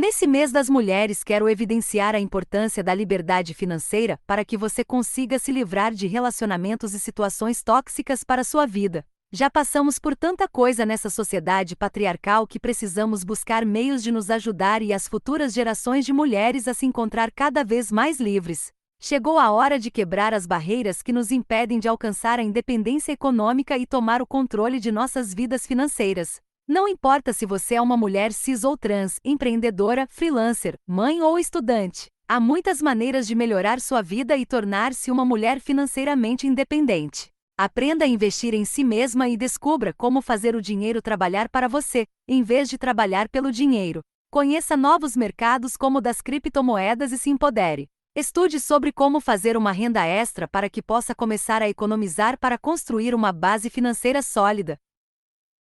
Nesse mês das mulheres, quero evidenciar a importância da liberdade financeira para que você consiga se livrar de relacionamentos e situações tóxicas para sua vida. Já passamos por tanta coisa nessa sociedade patriarcal que precisamos buscar meios de nos ajudar e as futuras gerações de mulheres a se encontrar cada vez mais livres. Chegou a hora de quebrar as barreiras que nos impedem de alcançar a independência econômica e tomar o controle de nossas vidas financeiras. Não importa se você é uma mulher cis ou trans, empreendedora, freelancer, mãe ou estudante. Há muitas maneiras de melhorar sua vida e tornar-se uma mulher financeiramente independente. Aprenda a investir em si mesma e descubra como fazer o dinheiro trabalhar para você, em vez de trabalhar pelo dinheiro. Conheça novos mercados como o das criptomoedas e se empodere. Estude sobre como fazer uma renda extra para que possa começar a economizar para construir uma base financeira sólida.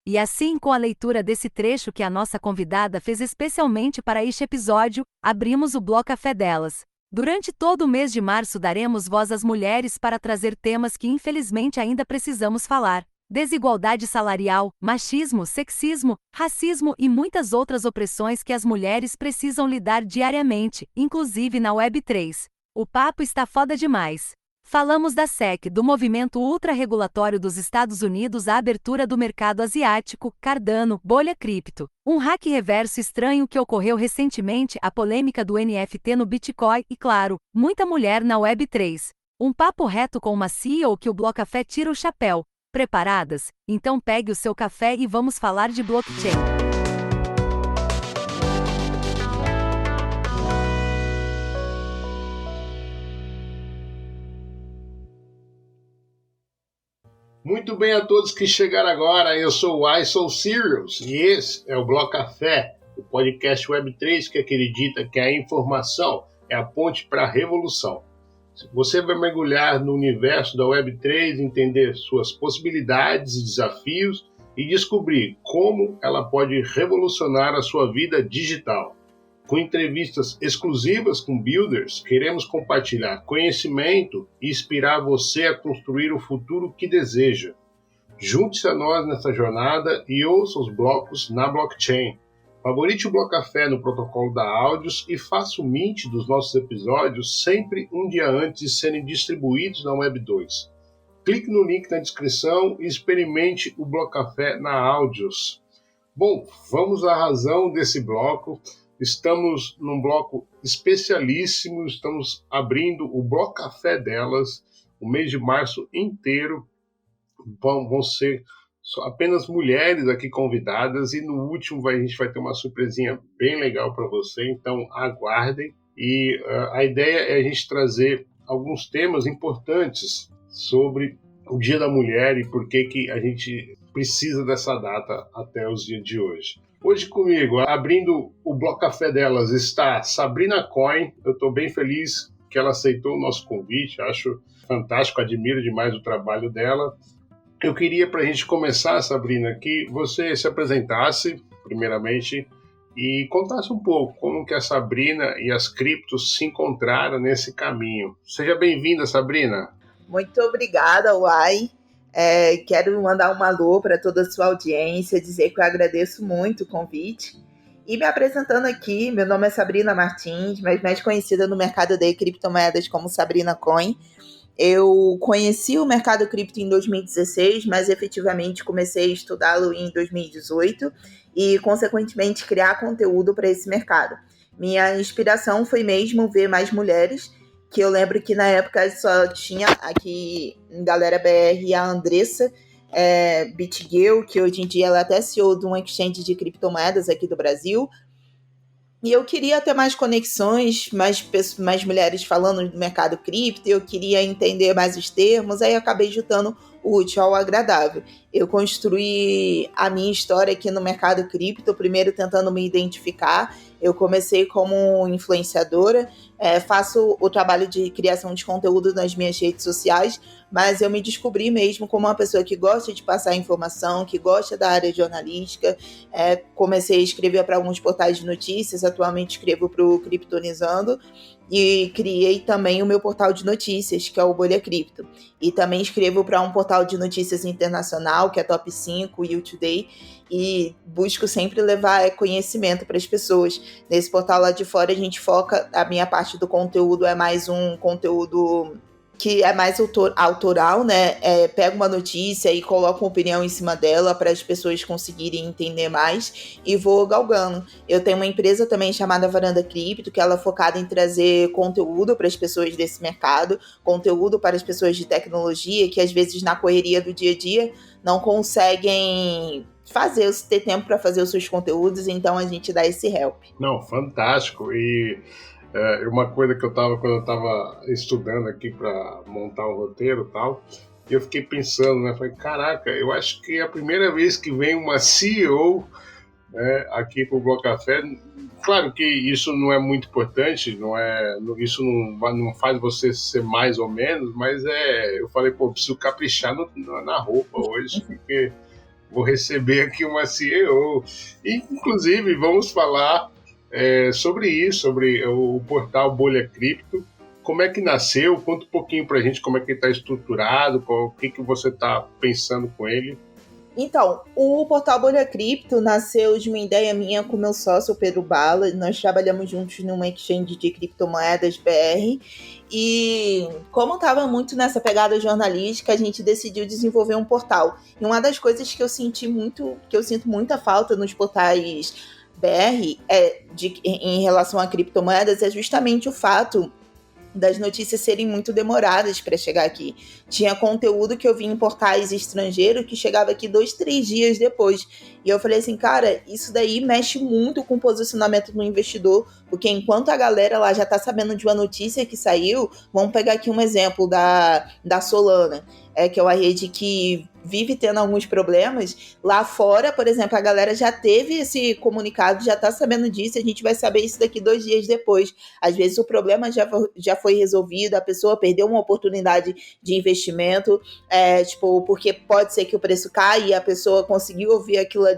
E assim, com a leitura desse trecho que a nossa convidada fez especialmente para este episódio, abrimos o Bloco Café delas. Durante todo o mês de março daremos voz às mulheres para trazer temas que infelizmente ainda precisamos falar. Desigualdade salarial, machismo, sexismo, racismo e muitas outras opressões que as mulheres precisam lidar diariamente, inclusive na Web3. O papo está foda demais. Falamos da SEC, do movimento ultra-regulatório dos Estados Unidos à abertura do mercado asiático, Cardano, bolha cripto, um hack reverso estranho que ocorreu recentemente, a polêmica do NFT no Bitcoin e, claro, muita mulher na Web3. Um papo reto com uma CEO que o Bloco Café tira o chapéu. Preparadas? Então pegue o seu café e vamos falar de blockchain. Muito bem a todos que chegaram agora, eu sou o iSouSerious e esse é o Bloco Café, o podcast Web3 que acredita que a informação é a ponte para a revolução. Você vai mergulhar no universo da Web3, entender suas possibilidades e desafios e descobrir como ela pode revolucionar a sua vida digital. Com entrevistas exclusivas com builders, queremos compartilhar conhecimento e inspirar você a construir o futuro que deseja. Junte-se a nós nessa jornada e ouça os blocos na blockchain. Favorite o Bloco Café no protocolo da Áudios e faça o mint dos nossos episódios sempre um dia antes de serem distribuídos na Web2. Clique no link na descrição e experimente o Bloco Café na Áudios. Bom, vamos à razão desse bloco. Estamos num bloco especialíssimo, estamos abrindo o Bloco Café delas, o mês de março inteiro. Vão ser apenas mulheres aqui convidadas e no último a gente vai ter uma surpresinha bem legal para você, então aguardem. E a ideia é a gente trazer alguns temas importantes sobre o Dia da Mulher e por que a gente precisa dessa data até os dias de hoje. Hoje comigo, abrindo o Bloco Café delas, está Sabrina Cohen. Eu estou bem feliz que ela aceitou o nosso convite, acho fantástico, admiro demais o trabalho dela. Eu queria, para a gente começar, Sabrina, que você se apresentasse, primeiramente, e contasse um pouco como que a Sabrina e as criptos se encontraram nesse caminho. Seja bem-vinda, Sabrina. Muito obrigada, Uai. Quero mandar um alô para toda a sua audiência, dizer que eu agradeço muito o convite. E me apresentando aqui, meu nome é Sabrina Martins, mas mais conhecida no mercado de criptomoedas como Sabrina Cohen. Eu conheci o mercado cripto em 2016, mas efetivamente comecei a estudá-lo em 2018 e, consequentemente, criar conteúdo para esse mercado. Minha inspiração foi mesmo ver mais mulheres, que eu lembro que na época só tinha aqui em Galera BR a Andressa Bitgirl, que hoje em dia ela é até CEO de um exchange de criptomoedas aqui do Brasil. E eu queria ter mais conexões, mais mulheres falando do mercado cripto, eu queria entender mais os termos, aí eu acabei juntando o útil ao agradável. Eu construí a minha história aqui no mercado cripto, primeiro tentando me identificar. Eu comecei como influenciadora, faço o trabalho de criação de conteúdo nas minhas redes sociais, mas eu me descobri mesmo como uma pessoa que gosta de passar informação, que gosta da área jornalística. Comecei a escrever para alguns portais de notícias, atualmente escrevo para o Criptonizando, e criei também o meu portal de notícias, que é o Bolha Cripto. E também escrevo para um portal de notícias internacional, que é Top 5, e o Today, e busco sempre levar conhecimento para as pessoas. Nesse portal lá de fora a gente foca, a minha parte do conteúdo é mais um conteúdo que é mais autoral, né? Pega uma notícia e coloca uma opinião em cima dela para as pessoas conseguirem entender mais e vou galgando. Eu tenho uma empresa também chamada Varanda Cripto, que ela é focada em trazer conteúdo para as pessoas desse mercado, conteúdo para as pessoas de tecnologia, que às vezes na correria do dia a dia não conseguem ter tempo para fazer os seus conteúdos, então a gente dá esse help. Não, fantástico. E uma coisa que quando eu estava estudando aqui para montar o roteiro e tal, eu fiquei pensando, né? Falei, caraca, eu acho que é a primeira vez que vem uma CEO, né, aqui para o Bloco Café. Claro que isso não é muito importante, isso não faz você ser mais ou menos, mas eu falei, pô, preciso caprichar na roupa hoje, porque vou receber aqui uma CEO. E, inclusive, vamos falar sobre isso, sobre o portal Bolha Cripto. Como é que nasceu? Conta um pouquinho pra gente como é que ele está estruturado, o que você está pensando com ele. Então, o portal Bolha Cripto nasceu de uma ideia minha com meu sócio, Pedro Bala. Nós trabalhamos juntos numa exchange de criptomoedas BR. E como estava muito nessa pegada jornalística, a gente decidiu desenvolver um portal. E uma das coisas que eu sinto muita falta nos portais BR em relação a criptomoedas é justamente o fato das notícias serem muito demoradas para chegar aqui. Tinha conteúdo que eu vi em portais estrangeiros que chegava aqui 2, 3 dias depois. E eu falei assim, cara, isso daí mexe muito com o posicionamento do investidor, porque enquanto a galera lá já está sabendo de uma notícia que saiu, vamos pegar aqui um exemplo da Solana, que é uma rede que vive tendo alguns problemas. Lá fora, por exemplo, a galera já teve esse comunicado, já está sabendo disso, a gente vai saber isso daqui 2 dias depois. Às vezes o problema já foi resolvido, a pessoa perdeu uma oportunidade de investimento, porque pode ser que o preço caia e a pessoa conseguiu ouvir aquilo ali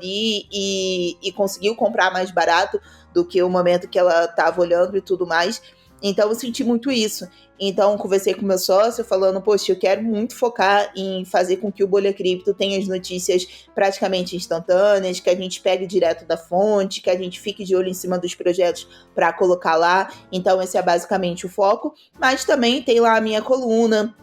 e conseguiu comprar mais barato do que o momento que ela estava olhando e tudo mais. Então eu senti muito isso. Então conversei com meu sócio falando, poxa, eu quero muito focar em fazer com que o Bolha Cripto tenha as notícias praticamente instantâneas, que a gente pegue direto da fonte, que a gente fique de olho em cima dos projetos para colocar lá. Então esse é basicamente o foco. Mas também tem lá a minha coluna,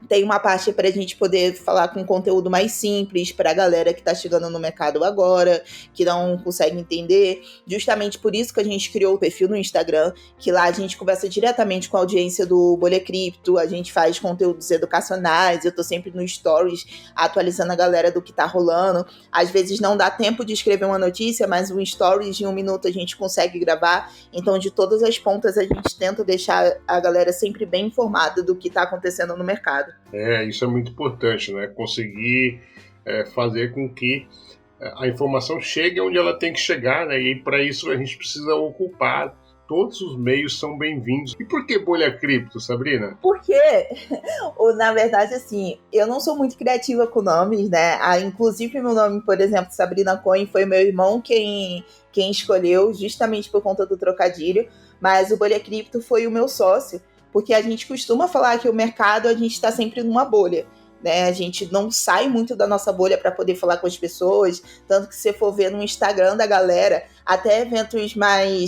tem uma parte para a gente poder falar com conteúdo mais simples para a galera que está chegando no mercado agora, que não consegue entender. Justamente por isso que a gente criou o perfil no Instagram, que lá a gente conversa diretamente com a audiência do Bolha Cripto, a gente faz conteúdos educacionais, eu estou sempre no Stories atualizando a galera do que está rolando. Às vezes não dá tempo de escrever uma notícia, mas um Stories de 1 minuto a gente consegue gravar. Então, de todas as pontas, a gente tenta deixar a galera sempre bem informada do que está acontecendo no mercado. Isso é muito importante, né? Conseguir fazer com que a informação chegue onde ela tem que chegar, né? E para isso a gente precisa ocupar. Todos os meios são bem-vindos. E por que Bolha Cripto, Sabrina? Porque, na verdade, assim, eu não sou muito criativa com nomes, né? Inclusive, meu nome, por exemplo, Sabrina Cohen, foi meu irmão quem escolheu, justamente por conta do trocadilho. Mas o Bolha Cripto foi o meu sócio, porque a gente costuma falar que o mercado, a gente está sempre numa bolha, né? A gente não sai muito da nossa bolha para poder falar com as pessoas, tanto que se você for ver no Instagram da galera, até eventos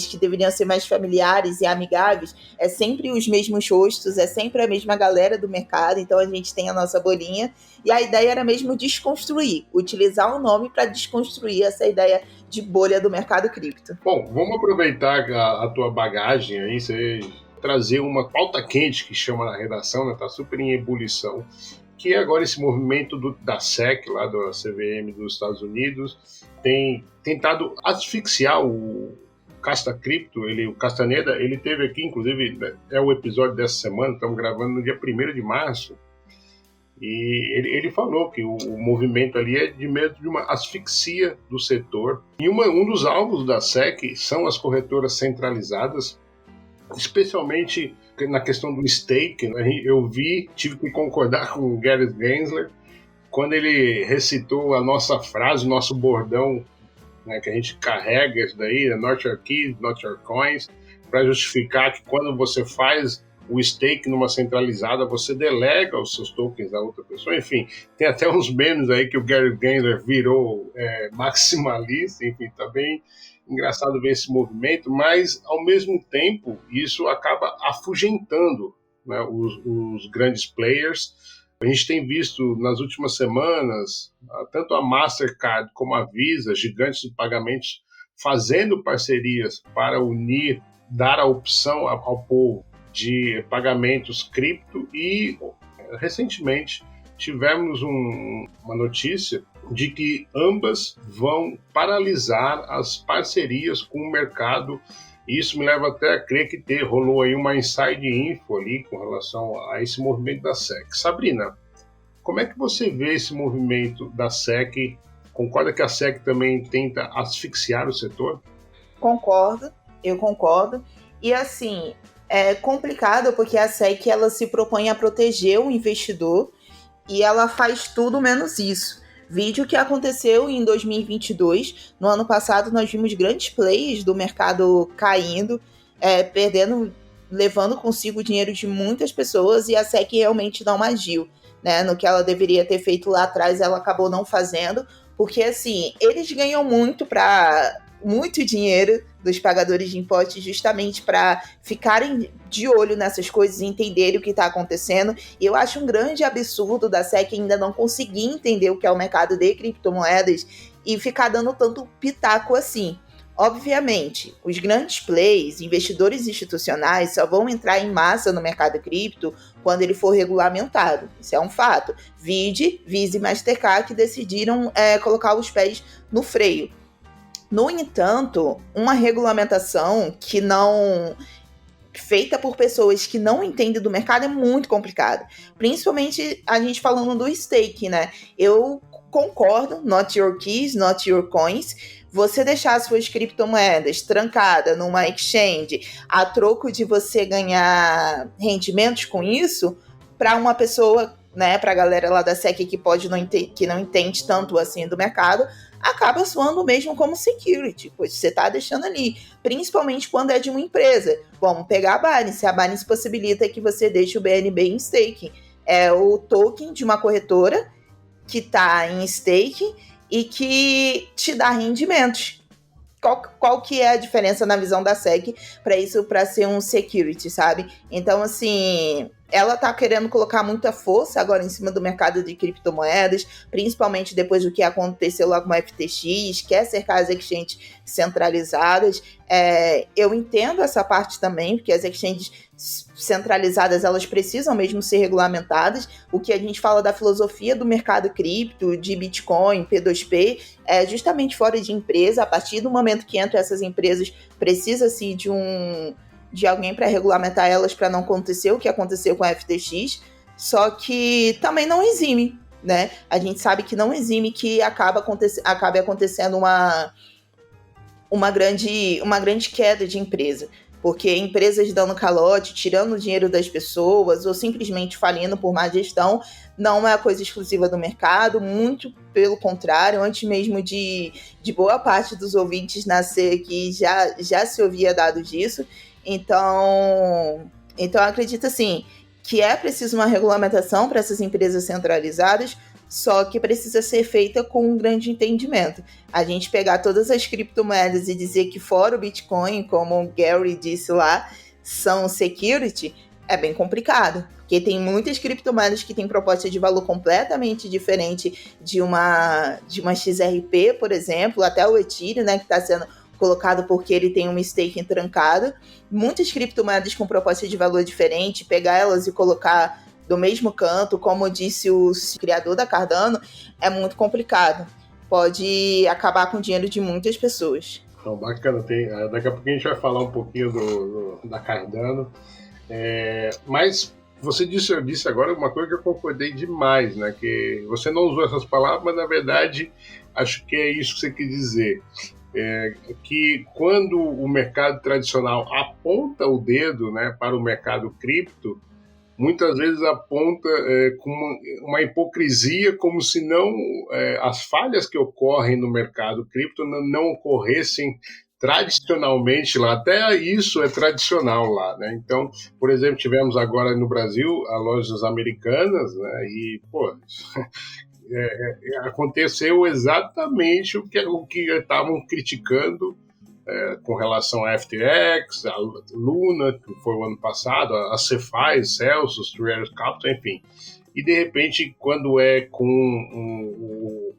que deveriam ser mais familiares e amigáveis, é sempre os mesmos rostos, é sempre a mesma galera do mercado, então a gente tem a nossa bolinha, e a ideia era mesmo desconstruir, utilizar o nome para desconstruir essa ideia de bolha do mercado cripto. Bom, vamos aproveitar a tua bagagem aí, você trazer uma pauta quente que chama na redação, né? Tá super em ebulição, que é agora esse movimento da SEC, lá da CVM dos Estados Unidos, tem tentado asfixiar o Casta Cripto, o Castaneda, ele teve aqui, inclusive, é o episódio dessa semana, estamos gravando no dia 1º de março, e ele falou que o movimento ali é de medo de uma asfixia do setor. E um dos alvos da SEC são as corretoras centralizadas, especialmente na questão do stake, né? Eu tive que concordar com o Gary Gensler quando ele recitou a nossa frase, o nosso bordão né, que a gente carrega isso daí, not your keys, not your coins, para justificar que quando você faz o stake numa centralizada, você delega os seus tokens a outra pessoa. Enfim, tem até uns memes aí que o Gary Gensler virou maximalista. Enfim, tá bem engraçado ver esse movimento, mas ao mesmo tempo isso acaba afugentando, né, os grandes players. A gente tem visto nas últimas semanas tanto a Mastercard como a Visa, gigantes de pagamentos, fazendo parcerias para unir, dar a opção ao povo de pagamentos cripto. E recentemente tivemos uma notícia de que ambas vão paralisar as parcerias com o mercado. Isso me leva até a crer que rolou aí uma inside info ali com relação a esse movimento da SEC. Sabrina, como é que você vê esse movimento da SEC? Concorda que a SEC também tenta asfixiar o setor? Eu concordo. E assim, é complicado porque a SEC ela se propõe a proteger o investidor e ela faz tudo menos isso. Vídeo que aconteceu em 2022. No ano passado nós vimos grandes players do mercado caindo, perdendo, levando consigo o dinheiro de muitas pessoas, e a SEC realmente não agiu, né? No que ela deveria ter feito lá atrás, ela acabou não fazendo, porque assim, eles ganham muito dinheiro dos pagadores de impostos justamente para ficarem de olho nessas coisas e entenderem o que está acontecendo. E eu acho um grande absurdo da SEC ainda não conseguir entender o que é o mercado de criptomoedas e ficar dando tanto pitaco assim. Obviamente, os grandes players, investidores institucionais, só vão entrar em massa no mercado cripto quando ele for regulamentado. Isso é um fato. Vide, Visa e Mastercard que decidiram colocar os pés no freio. No entanto, uma regulamentação que não feita por pessoas que não entendem do mercado é muito complicada. Principalmente a gente falando do stake, né? Eu concordo, not your keys, not your coins. Você deixar suas criptomoedas trancada numa exchange a troco de você ganhar rendimentos com isso, para uma pessoa, né, para a galera lá da SEC que não entende tanto assim do mercado, acaba soando mesmo como security, pois você está deixando ali, principalmente quando é de uma empresa. Vamos pegar a Binance. A Binance possibilita que você deixe o BNB em stake. É o token de uma corretora que está em stake e que te dá rendimentos. Qual que é a diferença na visão da SEC para isso, para ser um security, sabe? Então, assim, ela tá querendo colocar muita força agora em cima do mercado de criptomoedas, principalmente depois do que aconteceu lá com a FTX, quer cercar as exchanges centralizadas. Eu entendo essa parte também, porque as exchanges centralizadas, elas precisam mesmo ser regulamentadas. O que a gente fala da filosofia do mercado cripto, de Bitcoin, P2P, é justamente fora de empresa. A partir do momento que entram essas empresas, precisa-se de alguém para regulamentar elas, para não acontecer o que aconteceu com a FTX, só que também não exime, né? A gente sabe que não exime que acabe acontecendo uma grande queda de empresa, porque empresas dando calote, tirando o dinheiro das pessoas ou simplesmente falindo por má gestão não é coisa exclusiva do mercado, muito pelo contrário. Antes mesmo de boa parte dos ouvintes nascer, que já se ouvia dados disso. Então eu acredito assim, que é preciso uma regulamentação para essas empresas centralizadas, só que precisa ser feita com um grande entendimento. A gente pegar todas as criptomoedas e dizer que fora o Bitcoin, como o Gary disse lá, são security, é bem complicado. Porque tem muitas criptomoedas que têm proposta de valor completamente diferente de uma XRP, por exemplo, até o Ethereum, né, que está sendo colocado porque ele tem uma stake trancada. Muitas criptomoedas com proposta de valor diferente, pegar elas e colocar do mesmo canto, como disse o criador da Cardano, é muito complicado. Pode acabar com o dinheiro de muitas pessoas. Então, bacana. Daqui a pouco a gente vai falar um pouquinho da Cardano. Mas você disse agora uma coisa que eu concordei demais, né? Que você não usou essas palavras, mas na verdade acho que é isso que você quis dizer. Que quando o mercado tradicional aponta o dedo, né, para o mercado cripto, muitas vezes aponta com uma hipocrisia, como se não as falhas que ocorrem no mercado cripto não ocorressem tradicionalmente lá. Até isso é tradicional lá, né? Então, por exemplo, tivemos agora no Brasil as lojas americanas, né? E, pô, aconteceu exatamente o que estavam criticando com relação à FTX, a Luna, que foi o ano passado, a Cephai, Celsius, Three Arrows Capital, enfim. E, de repente, quando é com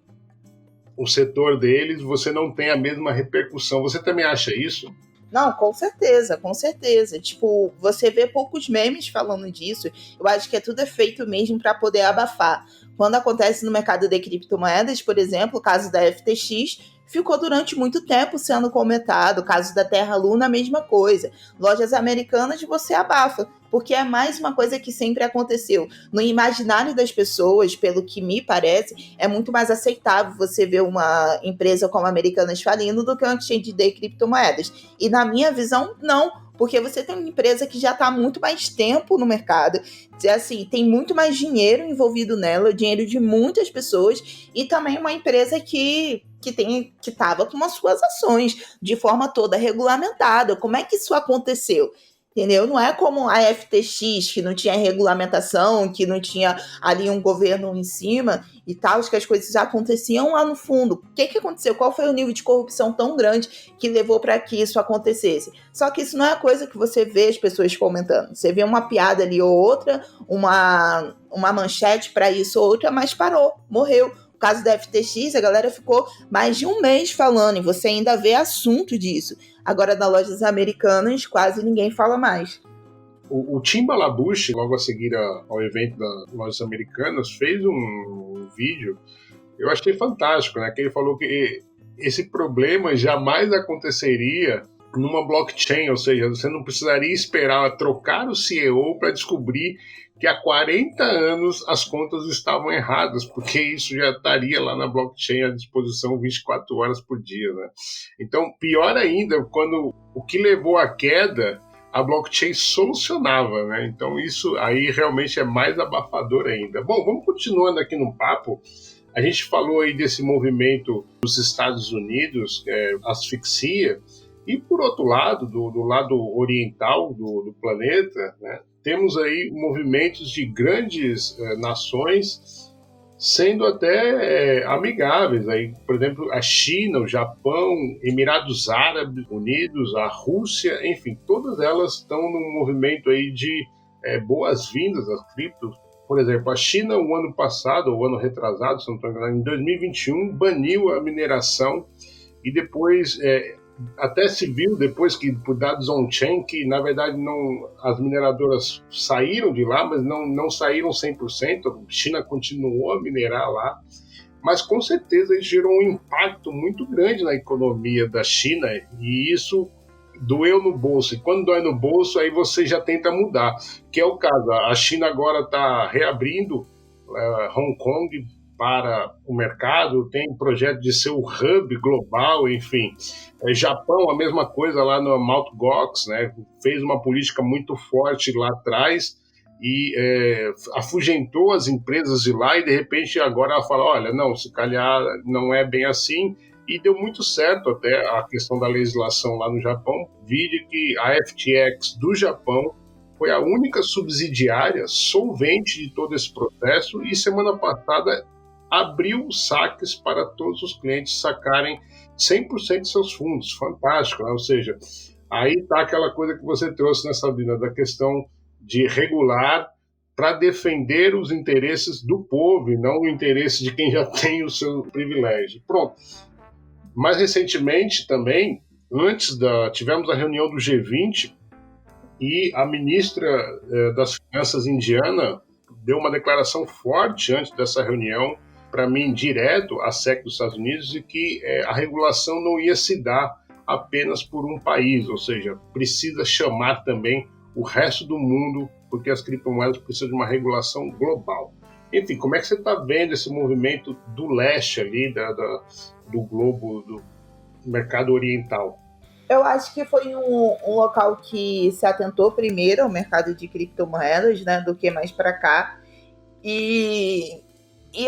o setor deles, você não tem a mesma repercussão. Você também acha isso? Não, com certeza, com certeza. Tipo, você vê poucos memes falando disso. Eu acho que tudo é feito mesmo para poder abafar. Quando acontece no mercado de criptomoedas, por exemplo, o caso da FTX, ficou durante muito tempo sendo comentado. O caso da Terra Luna, a mesma coisa. Lojas americanas, você abafa, porque é mais uma coisa que sempre aconteceu. No imaginário das pessoas, pelo que me parece, é muito mais aceitável você ver uma empresa como a Americanas falindo do que uma exchange de criptomoedas. E na minha visão, não. Porque você tem uma empresa que já está há muito mais tempo no mercado, assim, tem muito mais dinheiro envolvido nela, dinheiro de muitas pessoas, e também uma empresa que estava com as suas ações de forma toda regulamentada. Como é que isso aconteceu? Entendeu? Não é como a FTX, que não tinha regulamentação, que não tinha ali um governo em cima e tal, que as coisas já aconteciam lá no fundo. O que aconteceu? Qual foi o nível de corrupção tão grande que levou para que isso acontecesse? Só que isso não é coisa que você vê as pessoas comentando. Você vê uma piada ali ou outra, uma manchete para isso ou outra, mas parou, morreu. No caso da FTX, a galera ficou mais de um mês falando e você ainda vê assunto disso. Agora, nas lojas americanas, quase ninguém fala mais. O Tim Balabush, logo a seguir ao evento das lojas americanas, fez um vídeo, eu achei fantástico, né? Que ele falou que esse problema jamais aconteceria numa blockchain, ou seja, você não precisaria esperar trocar o CEO para descobrir que há 40 anos as contas estavam erradas, porque isso já estaria lá na blockchain à disposição 24 horas por dia, né? Então, pior ainda, quando o que levou à queda, a blockchain solucionava, né? Então, isso aí realmente é mais abafador ainda. Bom, vamos continuando aqui no papo. A gente falou aí desse movimento dos Estados Unidos, asfixia, e por outro lado, do lado oriental do planeta, né, temos aí movimentos de grandes nações sendo até amigáveis. Aí, por exemplo, a China, o Japão, Emirados Árabes Unidos, a Rússia, enfim, todas elas estão num movimento aí de boas-vindas às criptos. Por exemplo, a China, o ano passado, ou ano retrasado, se não estou enganado, em 2021, baniu a mineração e depois até se viu depois que por dados on-chain que na verdade não, as mineradoras saíram de lá, mas não saíram 100%, a China continuou a minerar lá, mas com certeza isso gerou um impacto muito grande na economia da China e isso doeu no bolso, e quando dói no bolso aí você já tenta mudar, que é o caso, a China agora está reabrindo Hong Kong para o mercado, tem projeto de ser o hub global, enfim. Japão, a mesma coisa lá no Mt. Gox, né? Fez uma política muito forte lá atrás e afugentou as empresas de lá e de repente agora ela fala, olha, não, se calhar não é bem assim, e deu muito certo até a questão da legislação lá no Japão. Vide que a FTX do Japão foi a única subsidiária solvente de todo esse processo e semana passada abriu os saques para todos os clientes sacarem 100% de seus fundos. Fantástico, né? Ou seja, aí está aquela coisa que você trouxe nessa vida, da questão de regular para defender os interesses do povo e não o interesse de quem já tem o seu privilégio. Pronto. Mais recentemente também, tivemos a reunião do G20 e a ministra das Finanças indiana deu uma declaração forte antes dessa reunião, para mim, direto à SEC dos Estados Unidos, de que a regulação não ia se dar apenas por um país, ou seja, precisa chamar também o resto do mundo, porque as criptomoedas precisam de uma regulação global. Enfim, como é que você está vendo esse movimento do leste ali, do globo, do mercado oriental? Eu acho que foi um local que se atentou primeiro ao mercado de criptomoedas, né, do que mais para cá. E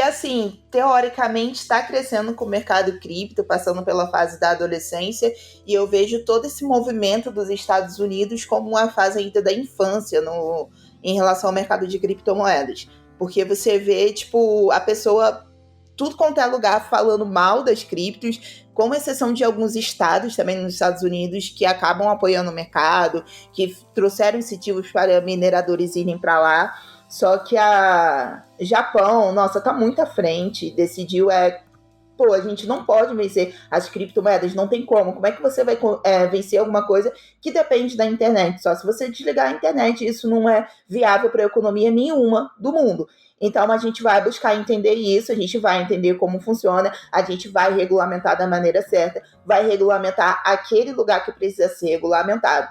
assim, teoricamente está crescendo com o mercado cripto, passando pela fase da adolescência, e eu vejo todo esse movimento dos Estados Unidos como uma fase ainda da infância em relação ao mercado de criptomoedas. Porque você vê, tipo, a pessoa, tudo quanto é lugar, falando mal das criptos, com exceção de alguns estados também nos Estados Unidos que acabam apoiando o mercado, que trouxeram incentivos para mineradores irem para lá. Só que a Japão, nossa, tá muito à frente, decidiu, pô, a gente não pode vencer as criptomoedas, não tem como. Como é que você vai vencer alguma coisa que depende da internet? Só se você desligar a internet, isso não é viável para economia nenhuma do mundo. Então a gente vai buscar entender isso, a gente vai entender como funciona, a gente vai regulamentar da maneira certa, vai regulamentar aquele lugar que precisa ser regulamentado.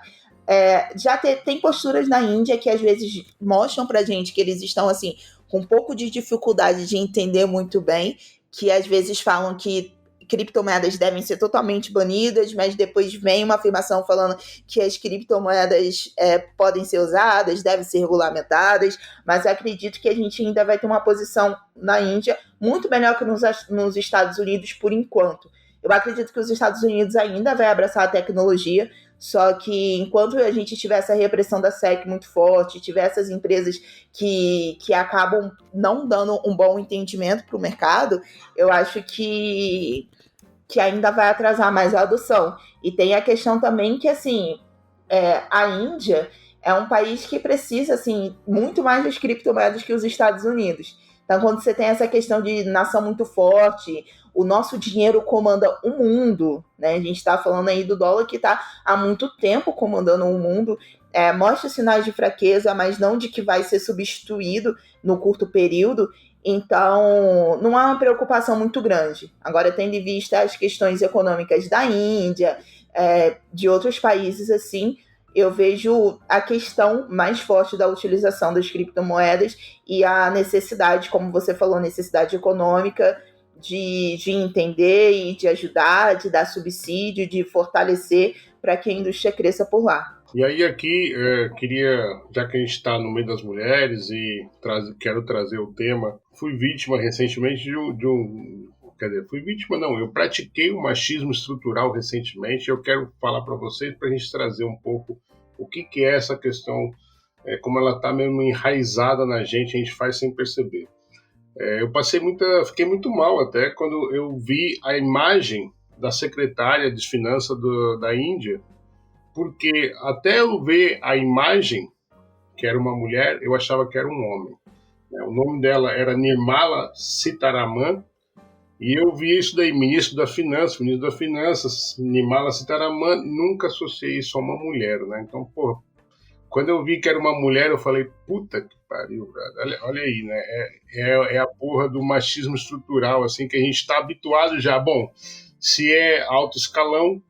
Já tem posturas na Índia que às vezes mostram pra gente que eles estão assim com um pouco de dificuldade de entender muito bem, que às vezes falam que criptomoedas devem ser totalmente banidas, mas depois vem uma afirmação falando que as criptomoedas podem ser usadas, devem ser regulamentadas, mas eu acredito que a gente ainda vai ter uma posição na Índia muito melhor que nos Estados Unidos por enquanto. Eu acredito que os Estados Unidos ainda vai abraçar a tecnologia, só que enquanto a gente tiver essa repressão da SEC muito forte, tiver essas empresas que acabam não dando um bom entendimento para o mercado, eu acho que ainda vai atrasar mais a adoção. E tem a questão também que, assim, a Índia é um país que precisa, assim, muito mais das criptomoedas que os Estados Unidos. Então, quando você tem essa questão de nação muito forte, o nosso dinheiro comanda o mundo, né? A gente está falando aí do dólar que está há muito tempo comandando o mundo, mostra sinais de fraqueza, mas não de que vai ser substituído no curto período. Então, não há uma preocupação muito grande. Agora, tendo em vista as questões econômicas da Índia, de outros países assim, eu vejo a questão mais forte da utilização das criptomoedas e a necessidade, como você falou, necessidade econômica de entender e de ajudar, de dar subsídio, de fortalecer para que a indústria cresça por lá. E aí aqui, queria, já que a gente está no meio das mulheres e quero trazer o tema, fui vítima recentemente fui vítima não, eu pratiquei o machismo estrutural recentemente, eu quero falar para vocês para a gente trazer um pouco o que é essa questão, como ela está mesmo enraizada na gente, a gente faz sem perceber. Eu fiquei muito mal até quando eu vi a imagem da secretária de Finanças da Índia, porque até eu ver a imagem, que era uma mulher, eu achava que era um homem. O nome dela era Nirmala Sitharaman, e eu vi isso daí, ministro da Finanças, Nirmala Sitharaman, nunca associei isso a uma mulher, né? Então, pô, quando eu vi que era uma mulher, eu falei, puta que pariu, olha aí, né? É a porra do machismo estrutural, assim, que a gente está habituado já. Bom, se é alto escalão,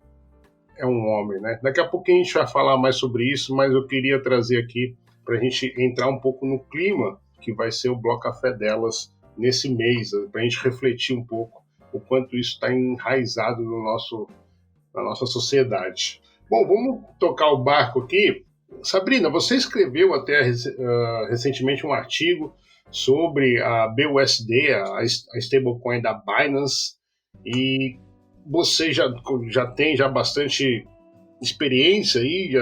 é um homem, né? Daqui a pouquinho a gente vai falar mais sobre isso, mas eu queria trazer aqui para a gente entrar um pouco no clima que vai ser o Bloco Café delas nesse mês, para a gente refletir um pouco o quanto isso está enraizado na nossa sociedade. Bom, vamos tocar o barco aqui. Sabrina, você escreveu até recentemente um artigo sobre a BUSD, a stablecoin da Binance, e você já tem bastante experiência aí,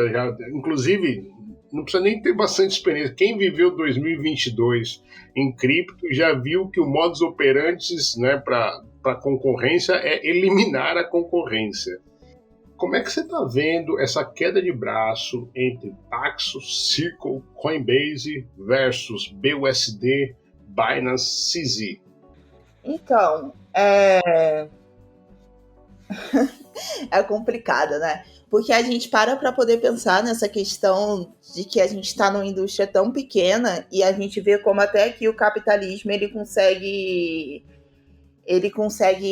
inclusive não precisa nem ter bastante experiência. Quem viveu 2022 em cripto já viu que o modus operandi, né, para concorrência é eliminar a concorrência. Como é que você está vendo essa queda de braço entre Paxos, Circle, Coinbase versus BUSD, Binance, CZ? Então, é complicado, né? Porque a gente para poder pensar nessa questão de que a gente está numa indústria tão pequena e a gente vê como até que o capitalismo ele consegue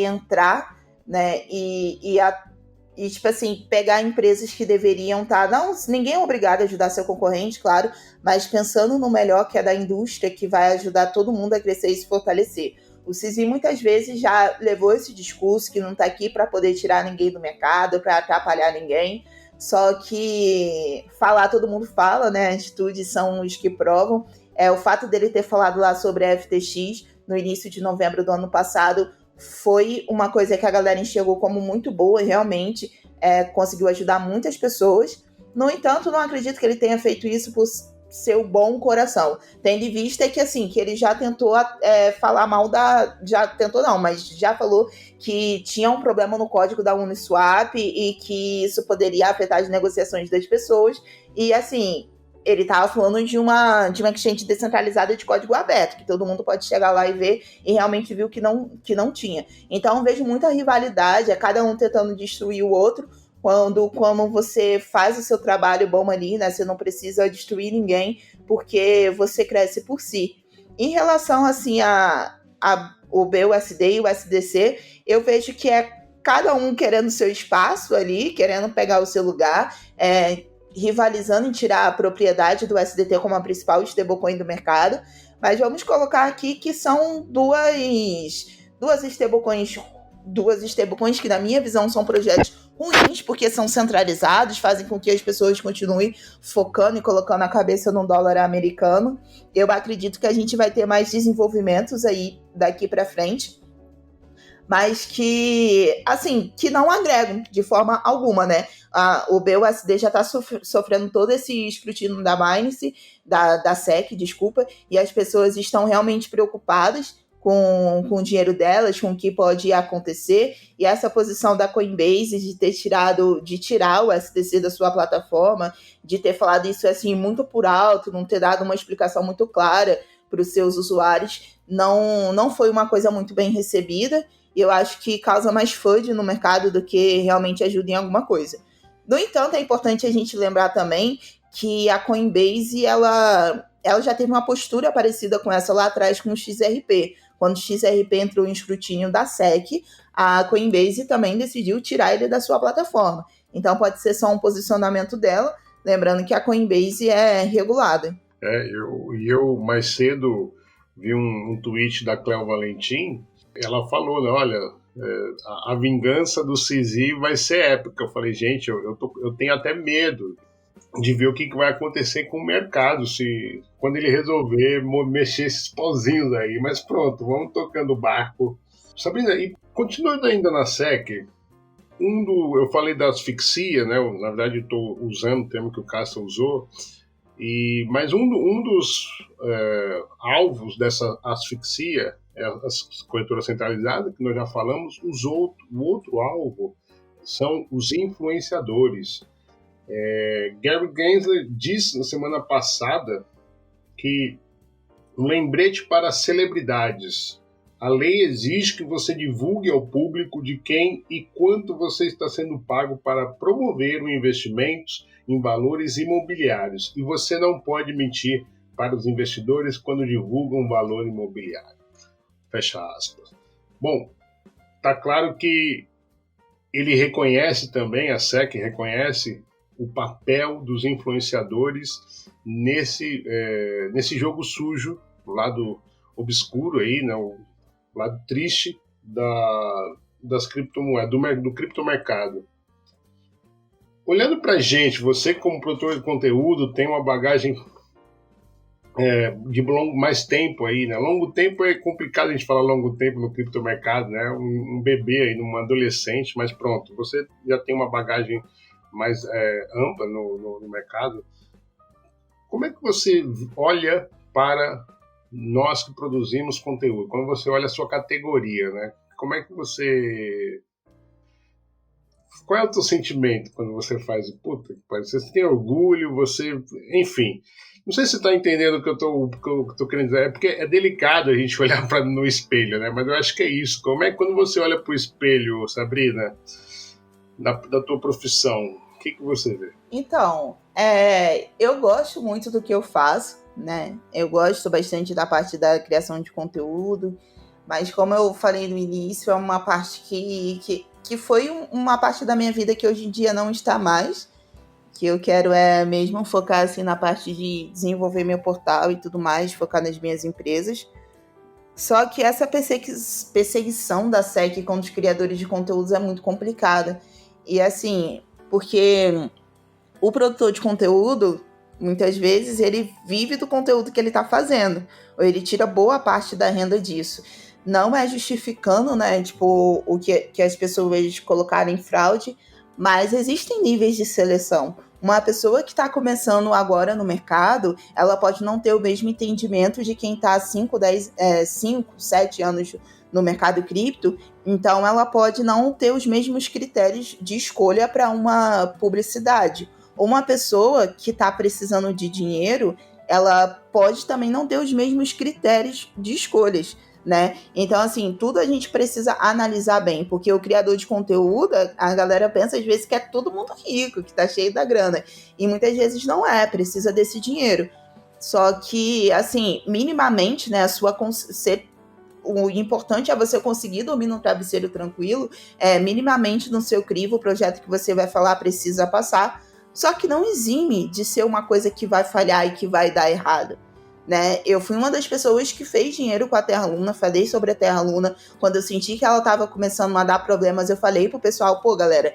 entrar, né? E tipo assim, pegar empresas que deveriam estar... Não, ninguém é obrigado a ajudar seu concorrente, claro, mas pensando no melhor que é da indústria, que vai ajudar todo mundo a crescer e se fortalecer. O CISI muitas vezes já levou esse discurso que não está aqui para poder tirar ninguém do mercado, para atrapalhar ninguém, só que falar todo mundo fala, né? Atitudes são os que provam. O fato dele ter falado lá sobre a FTX no início de novembro do ano passado foi uma coisa que a galera enxergou como muito boa e realmente conseguiu ajudar muitas pessoas. No entanto, não acredito que ele tenha feito isso por seu bom coração. Tendo em vista que, assim, que ele já tentou falar mal Já tentou não, mas já falou que tinha um problema no código da Uniswap e que isso poderia afetar as negociações das pessoas. E, assim, ele estava falando de uma exchange descentralizada de código aberto, que todo mundo pode chegar lá e ver, e realmente viu que não tinha. Então, eu vejo muita rivalidade, cada um tentando destruir o outro, como você faz o seu trabalho bom ali, né? Você não precisa destruir ninguém, porque você cresce por si. Em relação, assim, o BUSD e o SDC, eu vejo que cada um querendo seu espaço ali, querendo pegar o seu lugar, rivalizando em tirar a propriedade do SDT como a principal stablecoin do mercado. Mas vamos colocar aqui que são duas stablecoins que, na minha visão, são projetos ruins, porque são centralizados, fazem com que as pessoas continuem focando e colocando a cabeça no dólar americano. Eu acredito que a gente vai ter mais desenvolvimentos aí daqui para frente, mas que, assim, que não agregam de forma alguma, né? O BUSD já está sofrendo todo esse escrutínio da Binance, da SEC, desculpa, e as pessoas estão realmente preocupadas com o dinheiro delas, com o que pode acontecer, e essa posição da Coinbase de tirar o SDC da sua plataforma, de ter falado isso assim muito por alto, não ter dado uma explicação muito clara para os seus usuários, não foi uma coisa muito bem recebida, e eu acho que causa mais FUD no mercado do que realmente ajuda em alguma coisa. No entanto, é importante a gente lembrar também que a Coinbase, ela já teve uma postura parecida com essa lá atrás com o XRP. Quando o XRP entrou em escrutínio da SEC, a Coinbase também decidiu tirar ele da sua plataforma. Então pode ser só um posicionamento dela, lembrando que a Coinbase é regulada. Eu mais cedo vi um tweet da Cléo Valentim, ela falou, né, olha, a vingança do CZ vai ser épica. Eu falei, gente, eu tenho até medo de ver o que vai acontecer com o mercado quando ele resolver mexer esses pauzinhos aí. Mas pronto, vamos tocando o barco. Sabrina, e continuando ainda na SEC, eu falei da asfixia, né? Na verdade, estou usando o termo que o Castro usou, mas um dos alvos dessa asfixia é as corretoras centralizadas, que nós já falamos. O outro alvo são os influenciadores. Gary Gensler disse na semana passada que um lembrete para celebridades. A lei exige que você divulgue ao público de quem e quanto você está sendo pago para promover o investimentos em valores imobiliários, e você não pode mentir para os investidores quando divulgam um valor imobiliário. Fecha aspas. Bom, tá claro que ele reconhece também, a SEC reconhece o papel dos influenciadores nesse jogo sujo, o lado obscuro aí, né, o lado triste das criptomoedas, do criptomercado. Olhando para a gente, você como produtor de conteúdo tem uma bagagem de mais tempo aí, né? Longo tempo é complicado a gente falar longo tempo no criptomercado, né? Um bebê aí, um adolescente, mas pronto, você já tem uma bagagem mais ampla no mercado. Como é que você olha para nós que produzimos conteúdo? Quando você olha a sua categoria, né? Como é que você... Qual é o teu sentimento quando você faz? Puta, você tem orgulho, enfim... Não sei se você está entendendo o que eu tô querendo dizer. É porque é delicado a gente olhar no espelho, né? Mas eu acho que é isso. Como é que quando você olha para o espelho, Sabrina, da tua profissão, o que você vê? Então, eu gosto muito do que eu faço, né? Eu gosto bastante da parte da criação de conteúdo, mas como eu falei no início, é uma parte que foi uma parte da minha vida que hoje em dia não está mais, que eu quero mesmo focar assim, na parte de desenvolver meu portal e tudo mais, focar nas minhas empresas. Só que essa perseguição da SEC contra os criadores de conteúdos é muito complicada. E assim, porque o produtor de conteúdo, muitas vezes, ele vive do conteúdo que ele está fazendo, ou ele tira boa parte da renda disso. Não é justificando, né, tipo, o que as pessoas colocaram em fraude, mas existem níveis de seleção. Uma pessoa que está começando agora no mercado, ela pode não ter o mesmo entendimento de quem está há 5, 7 anos no mercado cripto, então ela pode não ter os mesmos critérios de escolha para uma publicidade. Uma pessoa que está precisando de dinheiro, ela pode também não ter os mesmos critérios de escolhas, né? Então, assim, tudo a gente precisa analisar bem, porque o criador de conteúdo, a galera pensa às vezes que é todo mundo rico, que tá cheio da grana, e muitas vezes não é, precisa desse dinheiro. Só que, assim, minimamente, né, o importante é você conseguir dormir num travesseiro tranquilo, minimamente no seu crivo, o projeto que você vai falar precisa passar, só que não exime de ser uma coisa que vai falhar e que vai dar errado, né? Eu fui uma das pessoas que fez dinheiro com a Terra Luna, falei sobre a Terra Luna, quando eu senti que ela estava começando a dar problemas, eu falei pro pessoal, pô, galera,